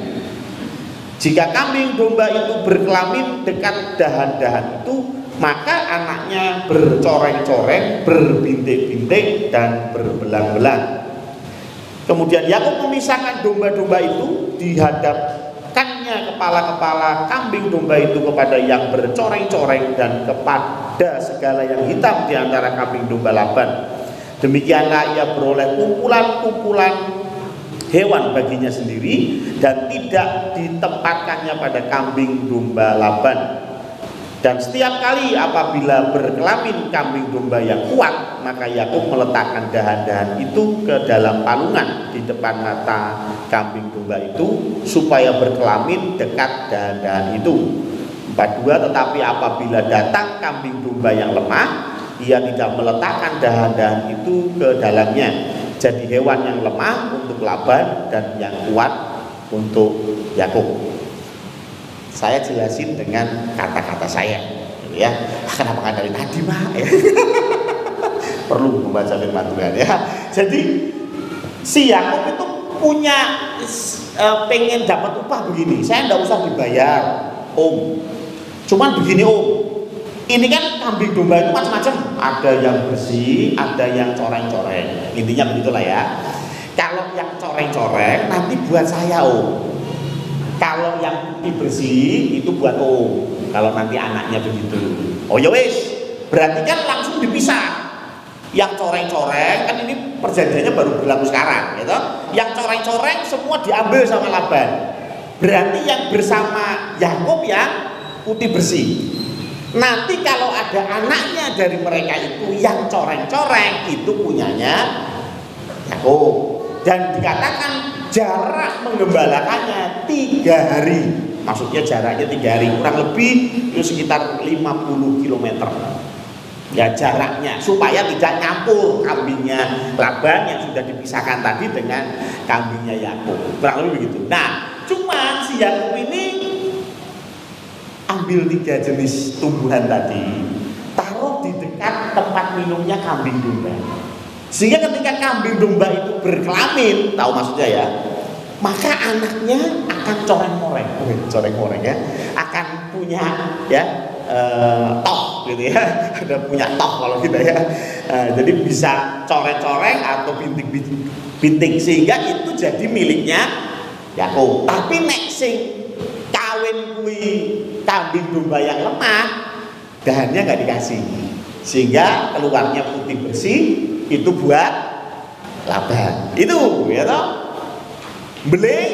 Jika kambing domba itu berkelamin dekat dahan-dahan itu, maka anaknya bercoreng-coreng, berbintik-bintik, dan berbelang-belang. Kemudian Yakub memisahkan domba-domba itu, dihadapkannya kepala-kepala kambing domba itu kepada yang bercoreng-coreng dan kepada segala yang hitam di antara kambing domba Laban. Demikianlah ia beroleh kumpulan-kumpulan hewan baginya sendiri, dan tidak ditempatkannya pada kambing domba Laban. Dan setiap kali apabila berkelamin kambing domba yang kuat, maka Yakub meletakkan dahan-dahan itu ke dalam palungan di depan mata kambing domba itu, supaya berkelamin dekat dahan-dahan itu. 42. Tetapi apabila datang kambing domba yang lemah, ia tidak meletakkan dahan-dahan itu ke dalamnya. Jadi hewan yang lemah untuk Laban dan yang kuat untuk Yakub. Saya jelasin dengan kata-kata saya, gitu ya. Kenapa nggak dari tadi, Pak? Ya. Perlu membaca firman Tuhan ya. Jadi si Yakub itu punya pengen dapat upah begini. Saya nggak usah dibayar, Om. Cuman begini, Om. Ini kan kambing domba itu macam-macam. Ada yang bersih, ada yang coreng-coreng. Intinya begitulah ya. Kalau yang coreng-coreng nanti buat saya, Om. Kalau yang putih bersih itu buat Om. Kalau nanti anaknya begitu. Oh ya wis, berarti kan langsung dipisah. Yang coreng-coreng kan ini perjanjiannya baru berlaku sekarang, gitu. Yang coreng-coreng semua diambil sama Laban. Berarti yang bersama Yakub yang putih bersih. Nanti kalau ada anaknya dari mereka itu yang coreng-coreng, itu punyanya Yakub. Dan dikatakan jarak menggembalakannya 3 hari. Maksudnya jaraknya 3 hari, kurang lebih itu sekitar 50 km. Ya jaraknya, supaya tidak nyampur kambingnya Laban yang sudah dipisahkan tadi dengan kambingnya Yakub. Kurang lebih begitu. Nah, cuman si Yakub ini ambil 3 jenis tumbuhan tadi, taruh di dekat tempat minumnya kambing domba. Sehingga ketika kambing domba itu berkelamin, tahu maksudnya ya, maka anaknya akan coreng-coreng ya, akan punya ya toh gitu ya, ada punya toh kalau kita ya. Jadi bisa coreng-coreng atau bintik, sehingga itu jadi miliknya Yakub. Tapi nek sing kawin kuwi kambing domba yang lemah, dahannya nggak dikasih, sehingga keluarnya putih bersih. Itu buat Laban. Itu ya toh. Beli.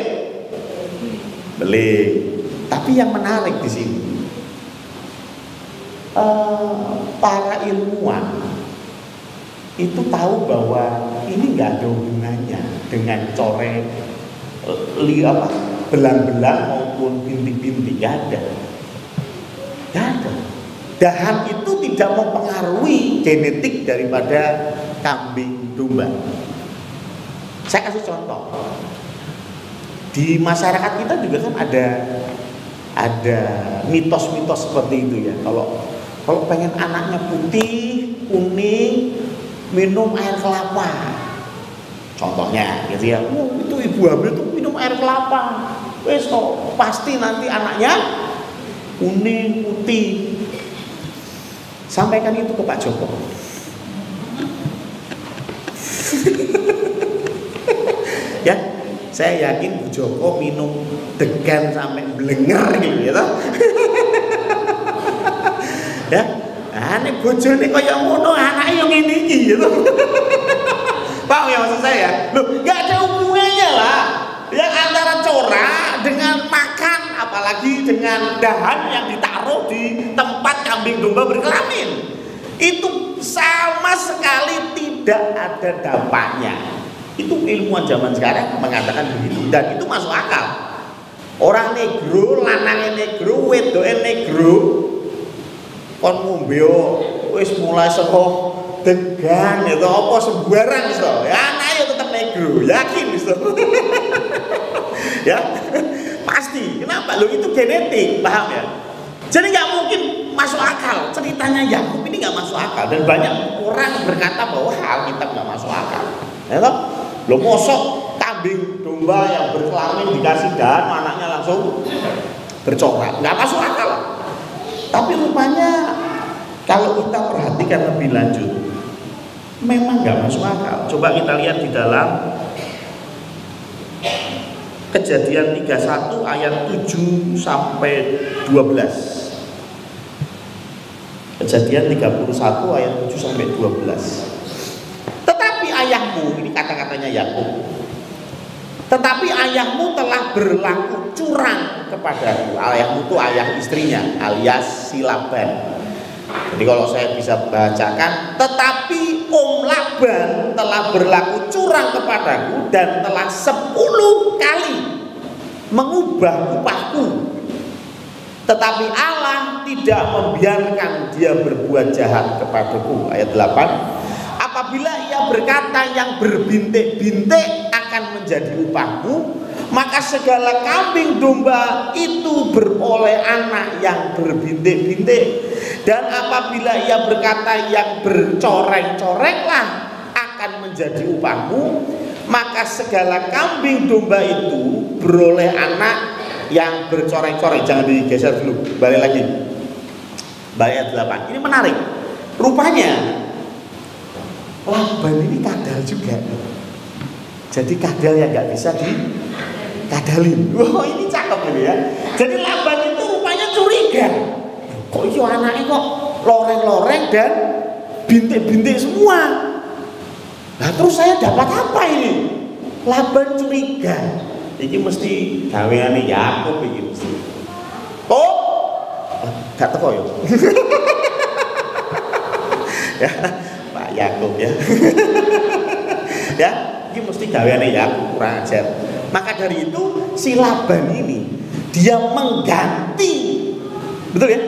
Tapi yang menarik di sini, para ilmuwan itu tahu bahwa ini nggak ada hubungannya dengan coreng belang-belang maupun bintik-bintik, nggak ada. Dahan itu tidak mempengaruhi genetik daripada kambing domba. Saya kasih contoh. Di masyarakat kita juga kan ada mitos-mitos seperti itu ya. Kalau pengen anaknya putih, kuning, minum air kelapa. Contohnya gitu ya. Itu ibu hamil tuh minum air kelapa. Wes pasti nanti anaknya kuning, putih. Sampaikan itu ke Pak Joko. Ya, saya yakin Bu Joko minum degan sampai blenger gitu ya. Ya, aneh bojone kaya ngono, anake yo ngene iki gitu. Paham ya maksud saya? Loh, enggak ada hubungannya lah. Ya antara corak dengan makan, apalagi dengan dahan yang ditaruh di tempat kambing domba berkelamin. Itu sama sekali tidak ada dampaknya. Itu ilmuwan zaman sekarang mengatakan begitu, dan itu masuk akal. Orang negro, lanangnya negro, wedoke negro, kon ngombe wis mulai saka degan itu apa sembarang iso. Ya anake tetep negro, yakin iso. Ya, pasti. Kenapa? Loh itu genetik, paham ya? Jadi nggak mungkin masuk akal. Ceritanya Yakub ini nggak masuk akal, dan banyak orang berkata bahwa Alkitab nggak masuk akal. Ya toh? Loh mosok kambing domba yang berkelamin dikasih dahan, anaknya langsung bercorak, nggak masuk akal. Tapi rupanya kalau kita perhatikan lebih lanjut, memang nggak masuk akal. Coba kita lihat di dalam Kejadian 31 ayat 7 sampai 12. Kejadian 31 ayat 7 sampai 12. Tetapi ayahmu, ini kata-katanya Yakub. Tetapi ayahmu telah berlaku curang kepadaku. Ayahmu itu ayah istrinya, alias si Laban. Jadi kalau saya bisa bacakan, tetapi Om Laban telah berlaku curang kepadaku dan telah 10 kali mengubah upahku. Tetapi Allah tidak membiarkan dia berbuat jahat kepadaku. Ayat 8. Apabila ia berkata yang berbintik-bintik akan menjadi upahmu, maka segala kambing domba itu beroleh anak yang berbintik-bintik. Dan apabila ia berkata yang bercoreng-corenglah akan menjadi upahmu, maka segala kambing domba itu beroleh anak yang bercoreng-coreng. Jangan digeser dulu, balik lagi. Ayat 8. Ini menarik. Rupanya Laban ini kadal juga. Jadi kadal yang nggak bisa dikadalin. Wah, ini cakep ini ya. Jadi Laban itu rupanya curiga. Kok itu anaknya kok loreng-loreng dan bintik-bintik semua. Nah terus saya dapat apa ini? Laban curiga. Ini mesti gaweane Yakub iki mesti. Oh, gak teko ya. Ya, Pak Yakub ya. Ya, ini mesti gaweane Yakub, kurang ajar. Maka dari itu si Laban ini dia mengganti, betul ya?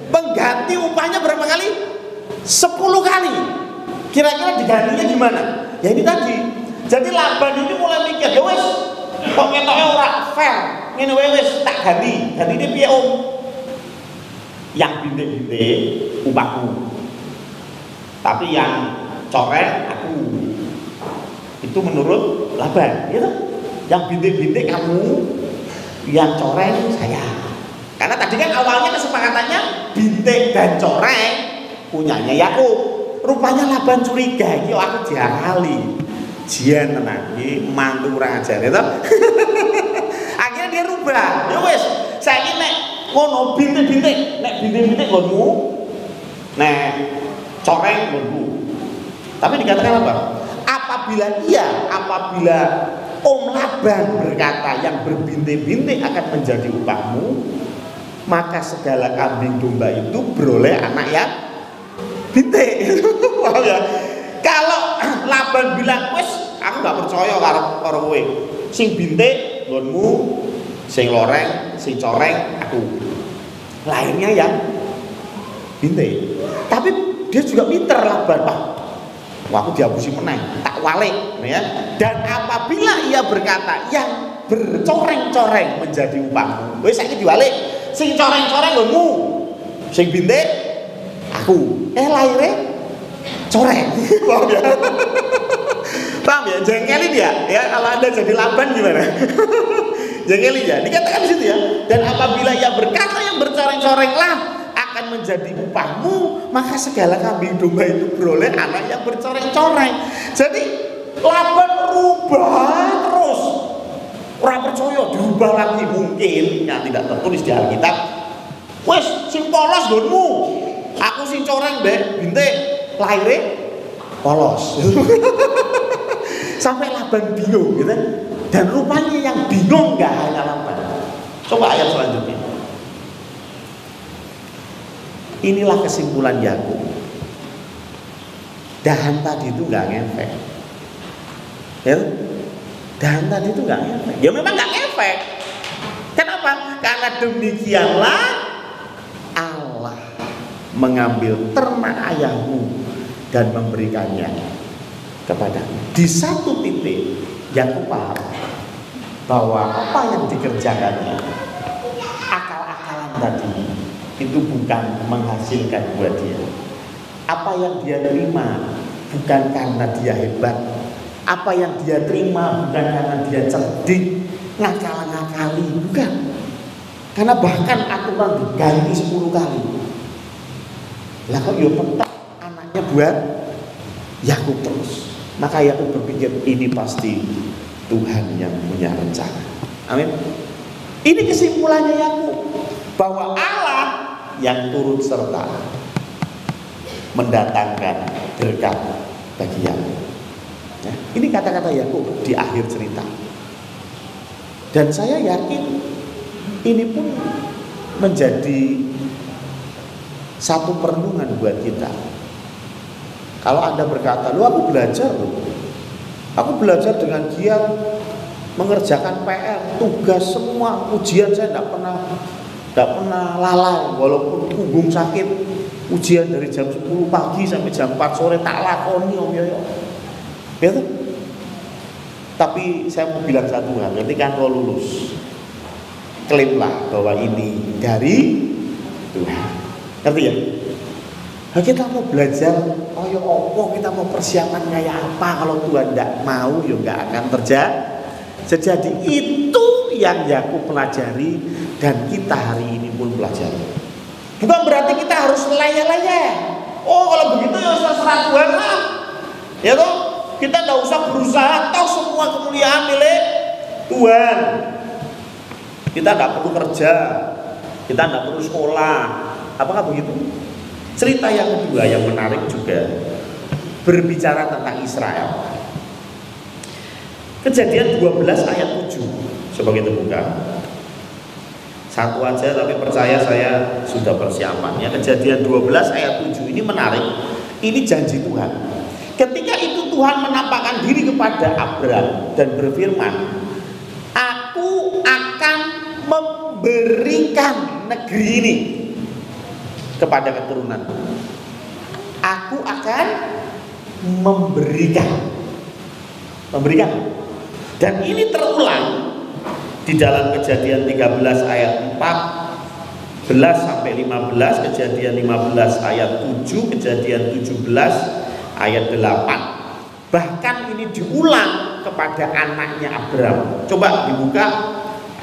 Mengganti upahnya berapa kali? 10 kali. Kira-kira digantinya gimana? Ya ini tadi. Jadi Laban ini mulai mikir, ya wes, kok ketoknya ora fair, ngene wae wis tak ganti. Ganti ini piye Om? Yang bintik-bintik upahku. Tapi yang coreng aku. Itu menurut Laban, gitu. Yang bintik-bintik kamu, yang coreng saya. Karena tadi kan awalnya kesepakatannya bintik dan coreng punyanya Yakub. Rupanya Laban curiga, iki aku diakali. Jian tenang, iki mantu kurang ajar itu. Akhirnya dia rubah. Ya wis, saiki nek ngono bintik-bintik, nek bintik-bintik nggonmu, nek coreng nggonmu. Tapi dikatakan apa? Apabila Om Laban berkata yang berbintik-bintik akan menjadi upahmu, maka segala kambing domba itu beroleh anak yang bintik. Wow ya. Kalau Laban bilang, wes aku nggak percaya karo kowe, sing bintik nggonmu, sing loreng, sing coreng aku. Lainnya yang bintik. Tapi dia juga pinter Laban, Pak. Wah, aku diabusi meneng, tak walik, ya. Dan apabila ia berkata, yang bercoreng-coreng menjadi upahmu, wis saiki diwalik, sing coreng-coreng nggonmu, sing bintik aku. Lahirnya coreng. Paham ya? Paham ya? Jengkelin ya. Kalau Anda jadi Laban gimana? Jengkelin ya. Dikatakan di situ ya. Dan apabila ia berkata yang bercoreng-corenglah akan menjadi upahmu, maka segala kambing domba itu beroleh anak yang bercoreng-coreng. Jadi Laban rubah terus. Orang percaya dirubah lagi, mungkin yang tidak tertulis di Alkitab. Wes sing polos nggonmu, aku sing coreng mbek bintik, lahirnya polos. Sampai Laban bingung gitu. Dan rupanya yang bingung gak hanya Laban. Coba ayat selanjutnya. Inilah kesimpulan Yakub. Dahan tadi itu gak ngefek. Ya? Dahan tadi itu gak ngefek. Ya memang gak ngefek. Kenapa? Karena demikianlah Allah mengambil ternak ayahmu dan memberikannya kepadamu. Di satu titik Yakub paham bahwa apa yang dikerjakannya, akal-akalan tadi, itu bukan menghasilkan buat dia. Apa yang dia terima bukan karena dia hebat. Apa yang dia terima bukan karena dia cerdik, ngakal-ngakali, bukan. Karena bahkan aturan diganti 10 kali. Lah kok yo tetap anaknya buat Yakub terus. Maka Yakub berpikir ini pasti Tuhan yang punya rencana. Amin. Ini kesimpulannya Yakub, bahwa Allah yang turut serta mendatangkan berkat bagi Yakub. Ya, ini kata-kata Yakub di akhir cerita. Dan saya yakin ini pun menjadi satu perenungan buat kita. Kalau Anda berkata, "Loh, aku belajar loh. Aku belajar dengan giat mengerjakan PR, tugas semua, ujian saya tidak pernah lalai walaupun punggung sakit. Ujian dari jam 10 pagi sampai jam 4 sore tak lakoni Om Yoyo." Ya tuh. Tapi saya mau bilang satu hal, ketika kau lulus, klaimlah bahwa ini dari Tuhan. Ngerti ya? Nah, kita mau belajar, oh ya apa, kita mau persiapan kayak apa, kalau Tuhan tidak mau, ya nggak akan terjadi. Itu yang Yakub pelajari dan kita hari ini pun pelajari. Bukan berarti kita harus laya-laya. Oh, kalau begitu ya serah Tuhan lah. Ya toh, kita tidak usah berusaha, toh semua kemuliaan milik Tuhan. Kita tidak perlu kerja, kita tidak perlu sekolah. Apakah begitu? Cerita yang kedua yang menarik juga berbicara tentang Israel. Kejadian 12 ayat 7. Coba kita buka. Satu aja tapi percaya saya sudah persiapan ya. Kejadian 12 ayat 7 ini menarik. Ini janji Tuhan. Ketika itu Tuhan menampakkan diri kepada Abram dan berfirman, "Aku akan memberikan negeri ini kepada keturunan. Aku akan memberikan. Dan ini terulang di dalam Kejadian 13 ayat 14 sampai 15, Kejadian 15 ayat 7, Kejadian 17 ayat 8. Bahkan ini diulang kepada anaknya Abram. Coba dibuka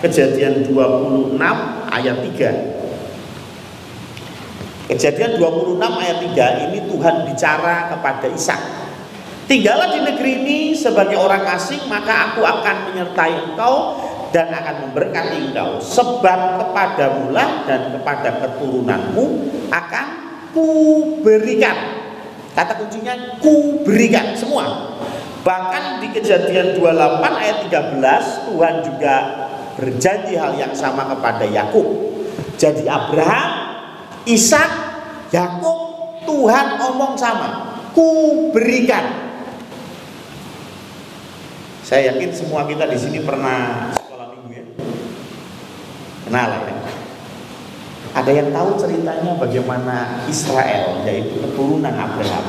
Kejadian 26 ayat 3. Kejadian 26 ayat 3 ini Tuhan bicara kepada Ishak. "Tinggallah di negeri ini sebagai orang asing, maka aku akan menyertai engkau dan akan memberkati engkau. Sebab kepadamulah dan kepada keturunanmu akan kuberikan." Kata kuncinya kuberikan semua. Bahkan di Kejadian 28 ayat 13 Tuhan juga berjanji hal yang sama kepada Yakub. Jadi Abraham, Ishak, Yakub, Tuhan ngomong sama, kuberikan. Saya yakin semua kita di sini pernah sekolah minggu Kenal ya? Ada yang tahu ceritanya bagaimana Israel, yaitu keturunan Abraham,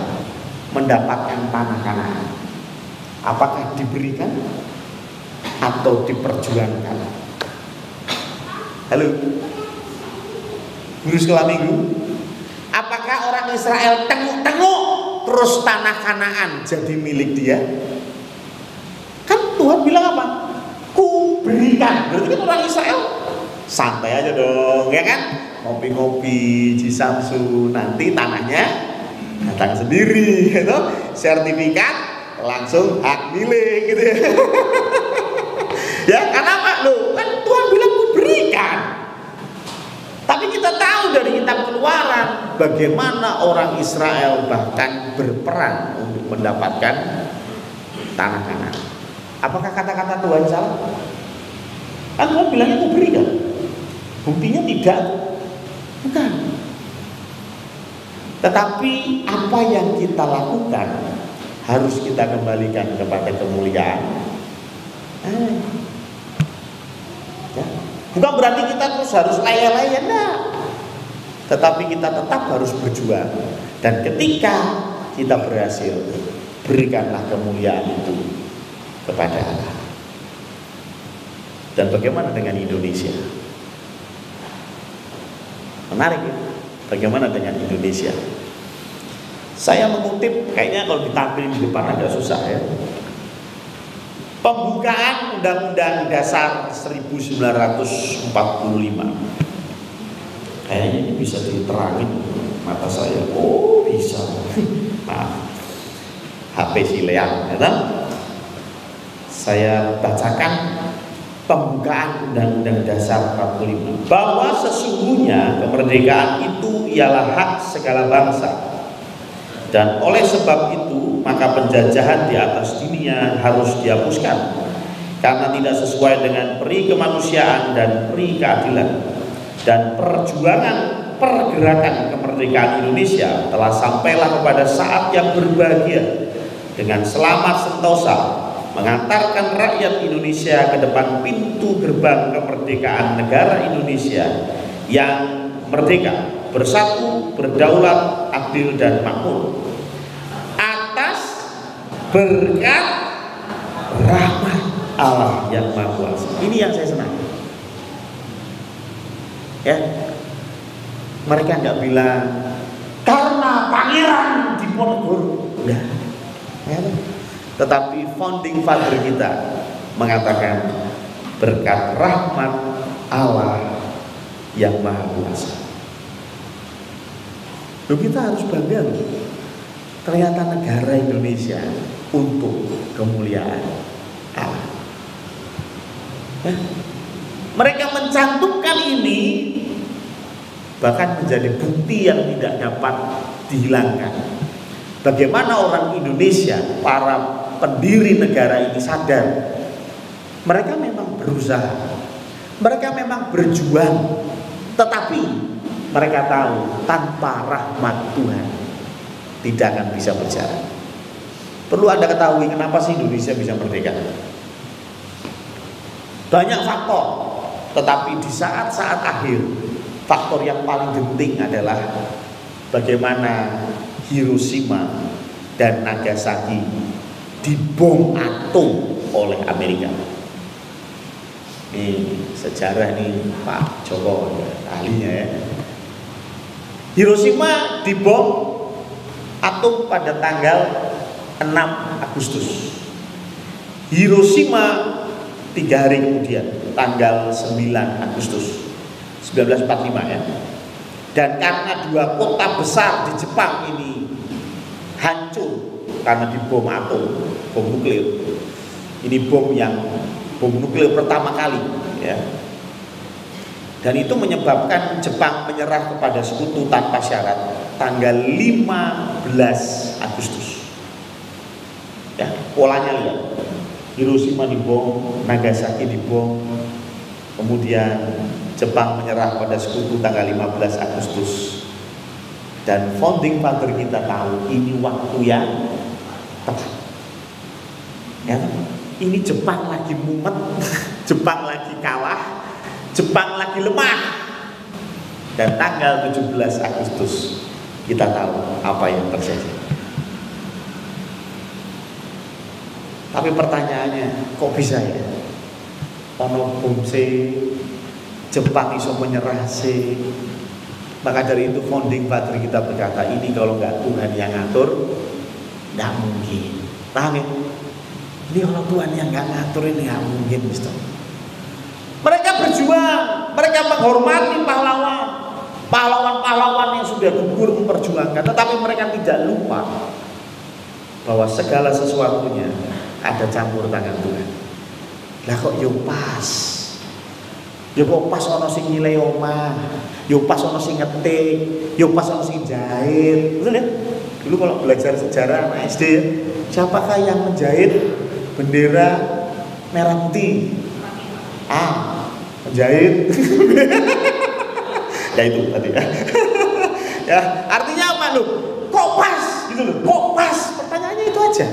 mendapatkan tanah Kanaan? Apakah diberikan atau diperjuangkan? Halo, guru sekolah minggu. Apakah orang Israel tengok-tengok terus tanah Kanaan jadi milik dia? Kan Tuhan bilang apa? Ku berikan. Berarti kan orang Israel santai aja dong, ya kan? Ngopi-ngopi di Samsu, nanti tanahnya datang sendiri, gitu. Sertifikat langsung hak milik, gitu ya. Ya, karena apa? Loh, kan Tuhan bilang ku berikan. Tapi kita tahu dari kitab Keluaran bagaimana orang Israel bahkan berperang untuk mendapatkan tanah Kanaan. Apakah kata-kata Tuhan salah? Kan Tuhan bilangnya ku berikan. Buktinya tidak. Bukan. Tetapi apa yang kita lakukan harus kita kembalikan kepada kemuliaan. Ya. Bukan berarti kita terus harus laya-laya, enggak. Tetapi kita tetap harus berjuang. Dan ketika kita berhasil, berikanlah kemuliaan itu kepada Allah. Dan bagaimana dengan Indonesia? Menarik ya? Bagaimana dengan Indonesia? Saya mengutip, kayaknya kalau ditampilin di depan agak susah ya. Pembukaan Undang-Undang Dasar 1945. Kayaknya ini bisa diterangin mata saya. Oh bisa. Maaf, HP silean ya. Saya bacakan pembukaan Undang-Undang Dasar 45, bahwa sesungguhnya kemerdekaan itu ialah hak segala bangsa, dan oleh sebab itu maka penjajahan di atas dunia harus dihapuskan karena tidak sesuai dengan peri kemanusiaan dan peri keadilan. Dan perjuangan pergerakan kemerdekaan Indonesia telah sampailah kepada saat yang berbahagia dengan selamat sentosa mengantarkan rakyat Indonesia ke depan pintu gerbang kemerdekaan negara Indonesia yang merdeka, bersatu, berdaulat, adil dan makmur atas berkat rahmat Allah yang Maha Kuasa. Ini yang saya senang. Ya, mereka nggak bilang karena pangeran Diponegoro, enggak. Ya, tetapi founding father kita mengatakan berkat rahmat Allah yang Maha Kuasa. Loh, kita harus bangga loh. Ternyata negara Indonesia untuk kemuliaan Allah. Mereka mencantumkan ini bahkan menjadi bukti yang tidak dapat dihilangkan. Bagaimana orang Indonesia, para pendiri negara ini sadar, mereka memang berusaha, mereka memang berjuang, tetapi mereka tahu tanpa rahmat Tuhan tidak akan bisa berjalan. Perlu Anda ketahui kenapa sih Indonesia bisa merdeka. Banyak faktor, tetapi di saat-saat akhir, faktor yang paling penting adalah bagaimana Hiroshima dan Nagasaki dibom atom oleh Amerika. Ini sejarah nih Pak Joko ahlinya ya. Hiroshima dibom atom pada tanggal 6 Agustus. Hiroshima 3 hari kemudian, tanggal 9 Agustus 1945 ya. Dan karena 2 kota besar di Jepang ini hancur karena dibom atom, bom nuklir. Ini bom nuklir pertama kali ya. Dan itu menyebabkan Jepang menyerah kepada sekutu tanpa syarat tanggal 15 Agustus. Ya, polanya lihat. Hiroshima dibom, Nagasaki dibom, kemudian Jepang menyerah pada sekutu tanggal 15 Agustus. Dan founding father kita tahu ini waktu yang tepat. Ya, ini Jepang lagi mumet, Jepang lagi kalah, Jepang lagi lemah. Dan tanggal 17 Agustus kita tahu apa yang terjadi. Tapi pertanyaannya, kok bisa ya? Ono bumse Jepang iso menyerah sih. Maka dari itu founding father kita berkata, ini kalau nggak Tuhan yang ngatur, nggak mungkin. Paham ya? Ini kalau Tuhan yang nggak ngatur ini nggak mungkin, Mister. Mereka berjuang, mereka menghormati pahlawan-pahlawan yang sudah gugur memperjuangkan, tetapi mereka tidak lupa bahwa segala sesuatunya ada campur tangan Tuhan. Lah kok yo pas? Yo kok pas ono sing nyilai omah, yo pas ono sing ngetik, yo pas ono sing jahit. Betul ya? Dulu kalau belajar sejarah anak SD ya, siapakah yang menjahit bendera merah putih? Menjahit. Ya itu tadi ya. Ya, artinya apa lu? Kok pas gitu loh. Kok pas? Pertanyaannya itu aja.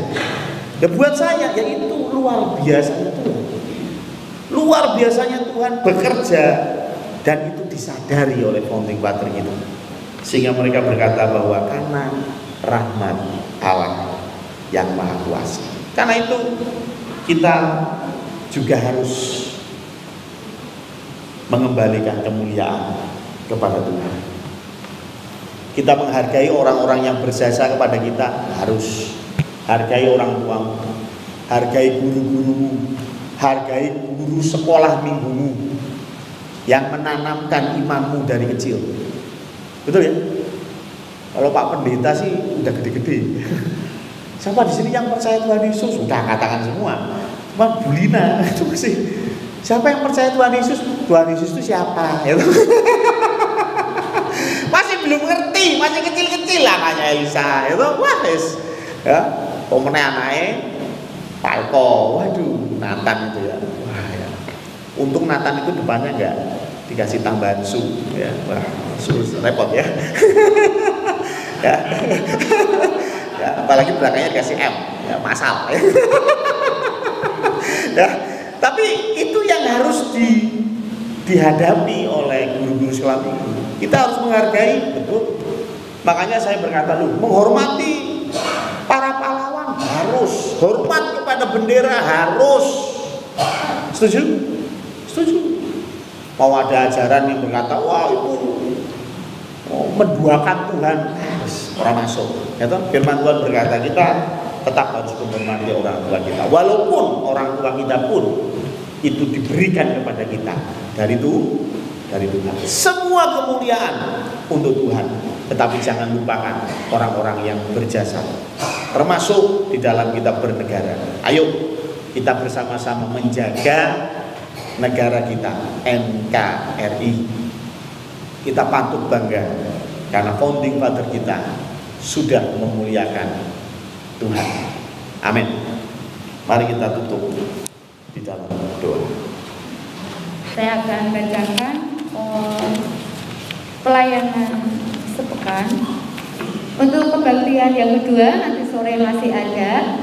Ya buat saya ya itu luar biasanya Tuhan. Luar biasanya Tuhan bekerja dan itu disadari oleh founding father itu. Sehingga mereka berkata bahwa karena rahmat Allah yang Maha Kuasa. Karena itu kita juga harus mengembalikan kemuliaan kepada Tuhan. Kita menghargai orang-orang yang berjasa kepada kita, harus hargai orang tuamu, hargai guru-gurumu, hargai guru sekolah minggumu yang menanamkan imanmu dari kecil. Betul ya? Kalau Pak Pendeta sih udah gede-gede. Siapa di sini yang percaya Tuhan Yesus? Sudah katakan semua. Cuma Bulina itu sih. Siapa yang percaya Tuhan Yesus? Tuhan Yesus itu siapa? Masih belum ngerti, masih kecil-kecil lah kayak Elisa. Itu wah wis. Ya, pemenang anaknya Palko. Waduh, Nathan itu ya. Wah ya. Untung Nathan itu depannya enggak dikasih tambahan su ya. Wah, repot ya. Ya. Ya, apalagi belakangnya dikasih M, ya masal. Ya. Tapi itu yang harus dihadapi oleh guru-guru Islam itu. Kita harus menghargai, betul. Makanya saya berkata lu, menghormati para pahlawan harus, hormat kepada bendera harus. Setuju? Setuju. Mau ada ajaran yang berkata, wah itu menduakan Tuhan, orang masuk. Ya toh? Firman Tuhan berkata kita tetap harus menghormati orang tua kita, walaupun orang tua kita pun itu diberikan kepada kita dari Tuhan. Semua kemuliaan untuk Tuhan, tetapi jangan lupakan orang-orang yang berjasa, termasuk di dalam kita bernegara. Ayo kita bersama-sama menjaga negara kita, NKRI. Kita patut bangga karena founding father kita sudah memuliakan Tuhan. Amin. Mari kita tutup di dalam doa. Saya akan bacakan pelayanan sepekan. Untuk kebaktian yang kedua nanti sore masih ada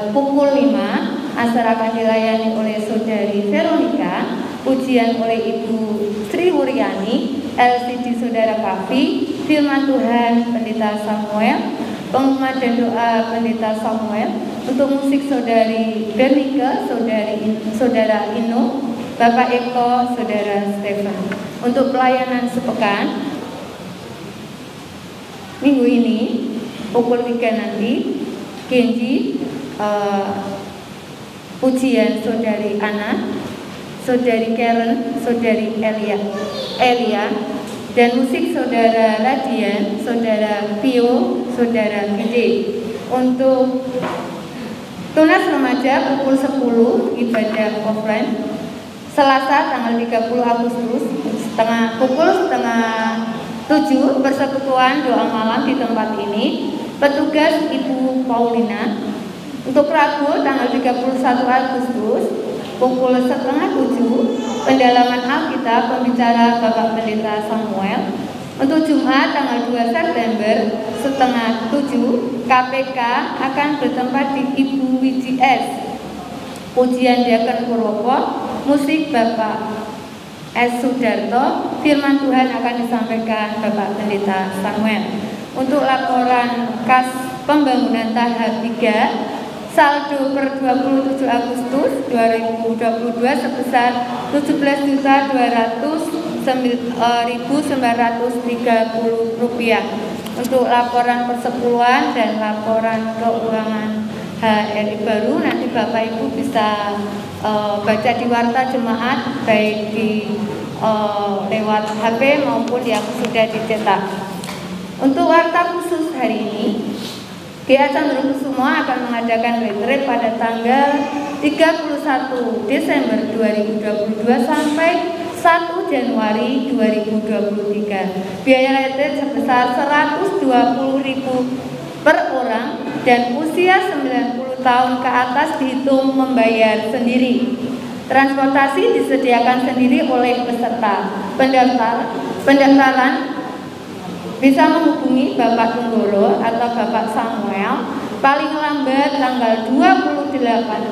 pukul 5. Acara akan dilayani oleh Saudari Veronica, pujian oleh Ibu Sri Wuryani, LCD Saudara Kavi, firman Tuhan Pendeta Samuel, pengumuman dan doa Pendeta Samuel. Untuk musik Saudari Bernika, Saudara Ino, Bapak Eko, Saudara Stefan. Untuk pelayanan sepekan minggu ini pukul 3 nanti Genji, pujian Saudari Ana, Saudari Karen, Saudari Elia, dan musik Saudara Radian, Saudara Pio, Saudara Gede. Untuk tunas remaja pukul 10 ibadah offline. Selasa tanggal 30 Agustus pukul setengah 7 persekutuan doa malam di tempat ini. Petugas Ibu Paulina. Untuk Rabu tanggal 31 Agustus pukul setengah 7 pendalaman Alkitab pembicara Bapak Pendeta Samuel. Untuk Jumat tanggal 2 September setengah 7 KPK akan bertempat di Ibu WGS. Pujian Diakon Purwoko, musik Bapak S. Sudarto, firman Tuhan akan disampaikan Bapak Pendeta Samuel. Untuk laporan kas pembangunan tahap 3, saldo per 27 Agustus 2022 sebesar Rp17.930 Untuk laporan persepuluhan dan laporan keuangan HRI baru nanti Bapak Ibu bisa baca di warta jemaat, baik di lewat HP maupun yang sudah dicetak. Untuk warta khusus hari ini, GA Candrokusumo akan mengadakan retreat pada tanggal 31 Desember 2022 sampai 1 Januari 2023. Biaya retreat sebesar Rp120.000 per orang dan usia 90 tahun ke atas dihitung membayar sendiri. Transportasi disediakan sendiri oleh peserta. Pendaftaran bisa menghubungi Bapak Tunggoro atau Bapak Samuel paling lambat tanggal 28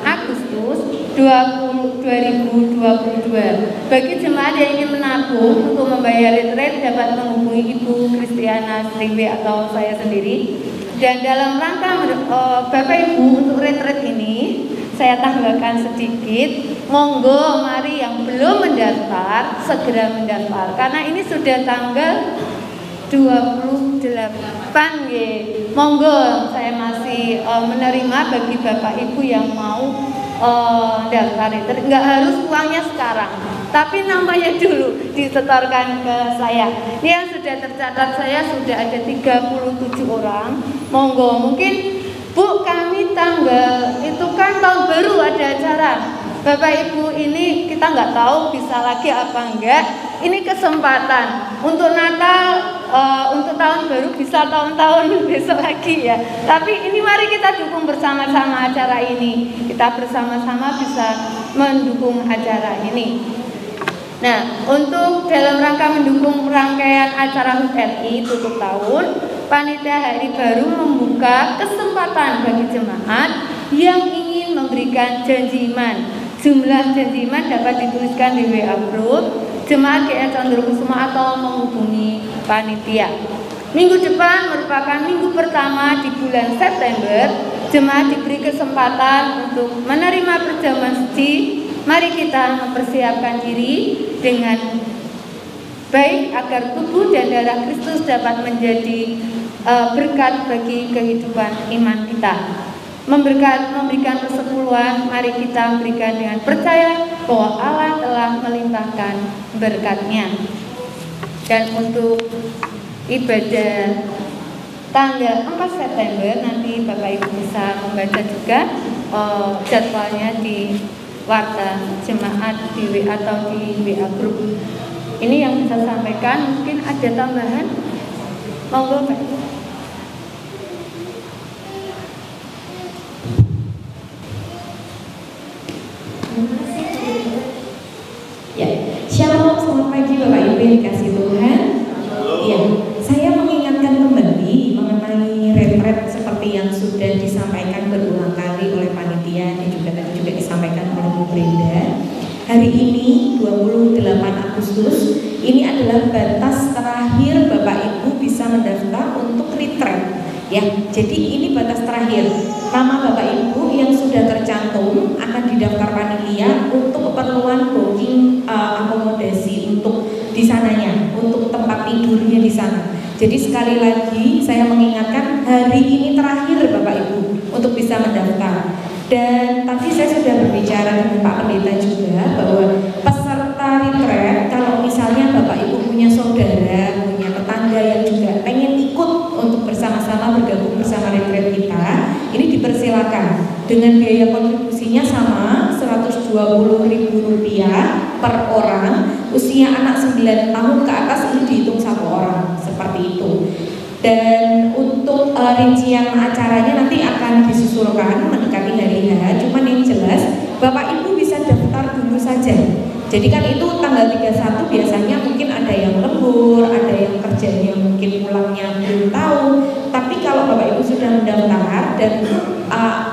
Agustus 2022. Bagi jemaat yang ingin menabung untuk membayar retreat dapat menghubungi Ibu Kristiana Sriwe atau saya sendiri. Dan dalam rangka Bapak Ibu untuk retreat ini saya tambahkan sedikit, monggo mari yang belum mendaftar segera mendaftar karena ini sudah tanggal 28 ya. Monggo saya masih menerima bagi Bapak Ibu yang mau daftar retreat. Enggak harus uangnya sekarang, tapi namanya dulu disetorkan ke saya. Ini yang sudah tercatat saya sudah ada 37 orang. Monggo, mungkin Bu kami tanggal itu kan tahun baru ada acara. Bapak Ibu ini kita nggak tahu bisa lagi apa enggak. Ini kesempatan untuk Natal, untuk tahun baru bisa tahun-tahun besok lagi ya. Tapi ini mari kita dukung bersama-sama acara ini. Kita bersama-sama bisa mendukung acara ini. Nah, untuk dalam rangka mendukung rangkaian acara HUT RI tutup tahun, Panitia HRI baru membuka kesempatan bagi jemaat yang ingin memberikan janji iman. Jumlah janji iman dapat dituliskan di WA Group Jemaat GA Candrokusumo atau menghubungi panitia. Minggu depan merupakan minggu pertama di bulan September. Jemaat diberi kesempatan untuk menerima perjamuan suci. Mari kita mempersiapkan diri dengan baik agar tubuh dan darah Kristus dapat menjadi berkat bagi kehidupan iman kita. Memberikan persepuluhan, mari kita berikan dengan percaya bahwa Allah telah melimpahkan berkat-Nya. Dan untuk ibadah tanggal 4 September nanti Bapak Ibu bisa membaca juga jadwalnya di warta jemaat di WA atau di WA Group. Ini yang bisa sampaikan. Mungkin ada tambahan? Monggo Pak. Ya, shalom, selamat pagi Bapak Ibu yang dikasih Tuhan. Ya, saya mengingatkan kembali mengenai retret seperti yang sudah disampaikan berulang kali oleh panitia dan juga tadi juga disampaikan oleh Bu Brenda. Hari ini 28 Agustus ini adalah batas terakhir Bapak Ibu bisa mendaftar untuk retret. Ya, jadi ini batas terakhir. Nama Bapak Ibu yang sudah tercantum akan didaftar panitia untuk keperluan booking akomodasi untuk di sananya, untuk tempat tidurnya di sana. Jadi sekali lagi saya mengingatkan hari ini terakhir Bapak Ibu untuk bisa mendaftar. Dan tadi saya sudah berbicara dengan Pak Pendeta juga bahwa peserta retret kalau misalnya Bapak Ibu punya saudara, punya tetangga yang juga pengen ikut untuk bersama-sama bergabung bersama retret kita, ini dipersilakan dengan biaya kontribusinya sama Rp120.000 per orang. Usia anak 9 tahun ke atas ini dihitung 1 orang, seperti itu. Dan untuk rincian acaranya nanti akan disusulkan mendekati hari H. Cuman yang jelas Bapak Ibu bisa daftar dulu saja. Jadi kan itu tanggal 31 biasanya mungkin ada yang lembur, ada yang kerjanya mungkin pulangnya belum tahu. Tapi kalau Bapak Ibu sudah mendaftar dan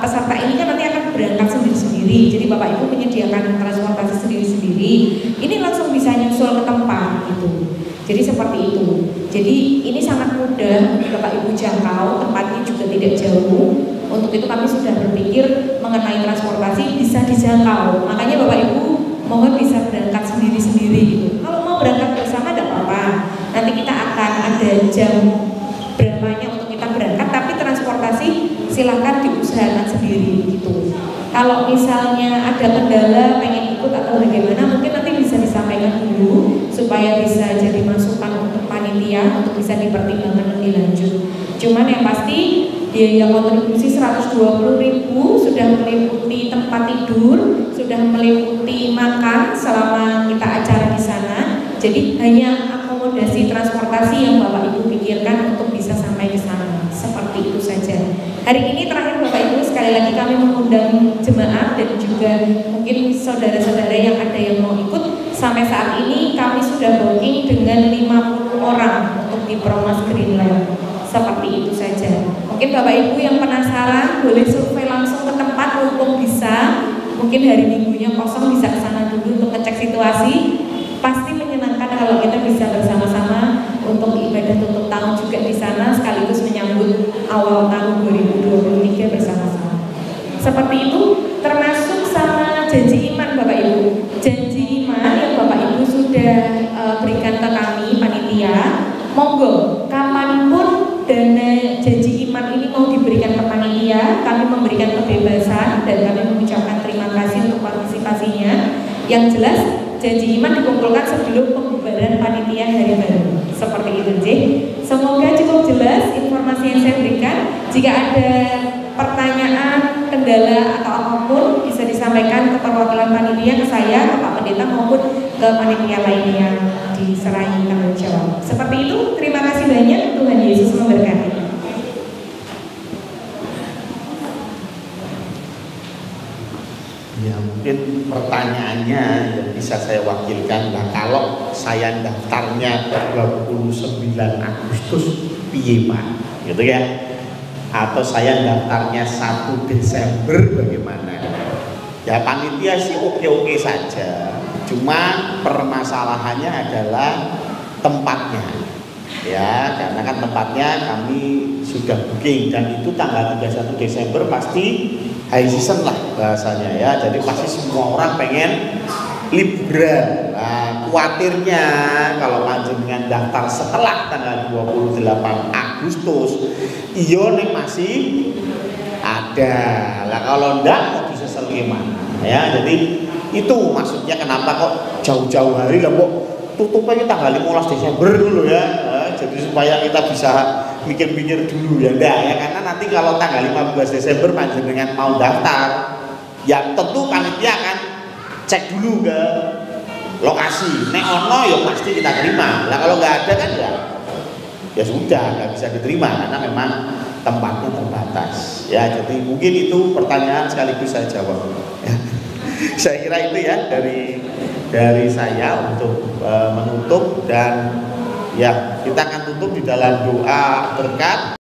peserta ini kan nanti akan berangkat sendiri-sendiri. Jadi Bapak Ibu menyediakan transportasi sendiri-sendiri. Ini langsung bisa nyusul seperti itu. Jadi ini sangat mudah Bapak Ibu jangkau, tempatnya juga tidak jauh. Untuk itu kami sudah berpikir mengenai transportasi bisa dijangkau. Makanya Bapak Ibu mohon bisa berangkat sendiri-sendiri gitu. Kalau mau berangkat bersama tidak apa-apa. Nanti kita akan ada jam berapanya untuk kita berangkat, tapi transportasi silakan diusahakan sendiri gitu. Kalau misalnya ada kendala pengen ikut atau bagaimana, mungkin nanti bisa disampaikan dulu supaya bisa jadi masukan untuk panitia untuk bisa dipertimbangkan lebih lanjut. Cuman yang pasti biaya kontribusi 120.000 sudah meliputi tempat tidur, sudah meliputi makan selama kita acara di sana. Jadi hanya akomodasi transportasi yang Bapak Ibu pikirkan untuk bisa sampai ke sana. Seperti itu saja. Hari ini terakhir Bapak Ibu, sekali lagi kami mengundang jemaat dan juga mungkin saudara-saudara yang ada yang mau ikut. Sampai saat ini kami sudah booking dengan 50 orang untuk di Promas Greenland. Seperti itu saja. Mungkin Bapak Ibu yang penasaran boleh survei langsung ke tempat mumpung bisa. Mungkin hari Minggunya kosong bisa ke sana dulu untuk ngecek situasi. Pasti menyenangkan kalau kita bisa bersama-sama untuk ibadah tutup tahun juga di sana sekaligus menyambut awal tahun 2023 bersama-sama. Seperti itu, termasuk sama janji iman Bapak Ibu. Janji iman yang Bapak Ibu sudah berikan ke kami panitia. Monggo, kapanpun dana janji iman ini mau diberikan ke panitia, kami memberikan kebebasan dan kami mengucapkan terima kasih untuk partisipasinya. Yang jelas janji iman dikumpulkan sebelum pembubaran panitia hari baru. Seperti itu, Jih. Semoga cukup jelas informasi yang saya berikan. Jika ada pertanyaan, kendala atau apapun bisa disampaikan ke perwakilan panitia, ke saya, ke Pak Pendeta maupun ke panitia lainnya diserahi tanggung jawab. Seperti itu, terima kasih banyak. Tuhan Yesus memberkati. Ya, mungkin pertanyaannya yang bisa saya wakilkan, nah kalau saya daftarnya 29 Agustus piye Pak, gitu ya, atau saya daftarnya 1 Desember bagaimana? Ya panitia sih oke-oke saja, cuma permasalahannya adalah tempatnya, ya karena kan tempatnya kami sudah booking dan itu tanggal 31 Desember pasti high season lah bahasanya ya, jadi pasti semua orang pengen liburan. Nah, khawatirnya kalau panjenengan daftar setelah tanggal 28 Agustus, iyo nih masih ada. Lah kalau enggak mau disesel gimana? Ya, jadi itu maksudnya kenapa kok jauh-jauh hari lah kok tutupnya tanggal 15 Desember dulu ya. Nah, jadi supaya kita bisa mikir-mikir dulu ya, enggak ya, karena nanti kalau tanggal 15 Desember panjenengan mau daftar, ya tentu panitia akan cek dulu ke lokasi. Nek ono ya pasti kita terima. Lah kalau nggak ada kan ya sudah nggak bisa diterima karena memang tempatnya terbatas. Ya jadi mungkin itu pertanyaan sekaligus saya jawab. Ya. Saya kira itu ya dari saya untuk menutup dan ya kita akan tutup di dalam doa berkat.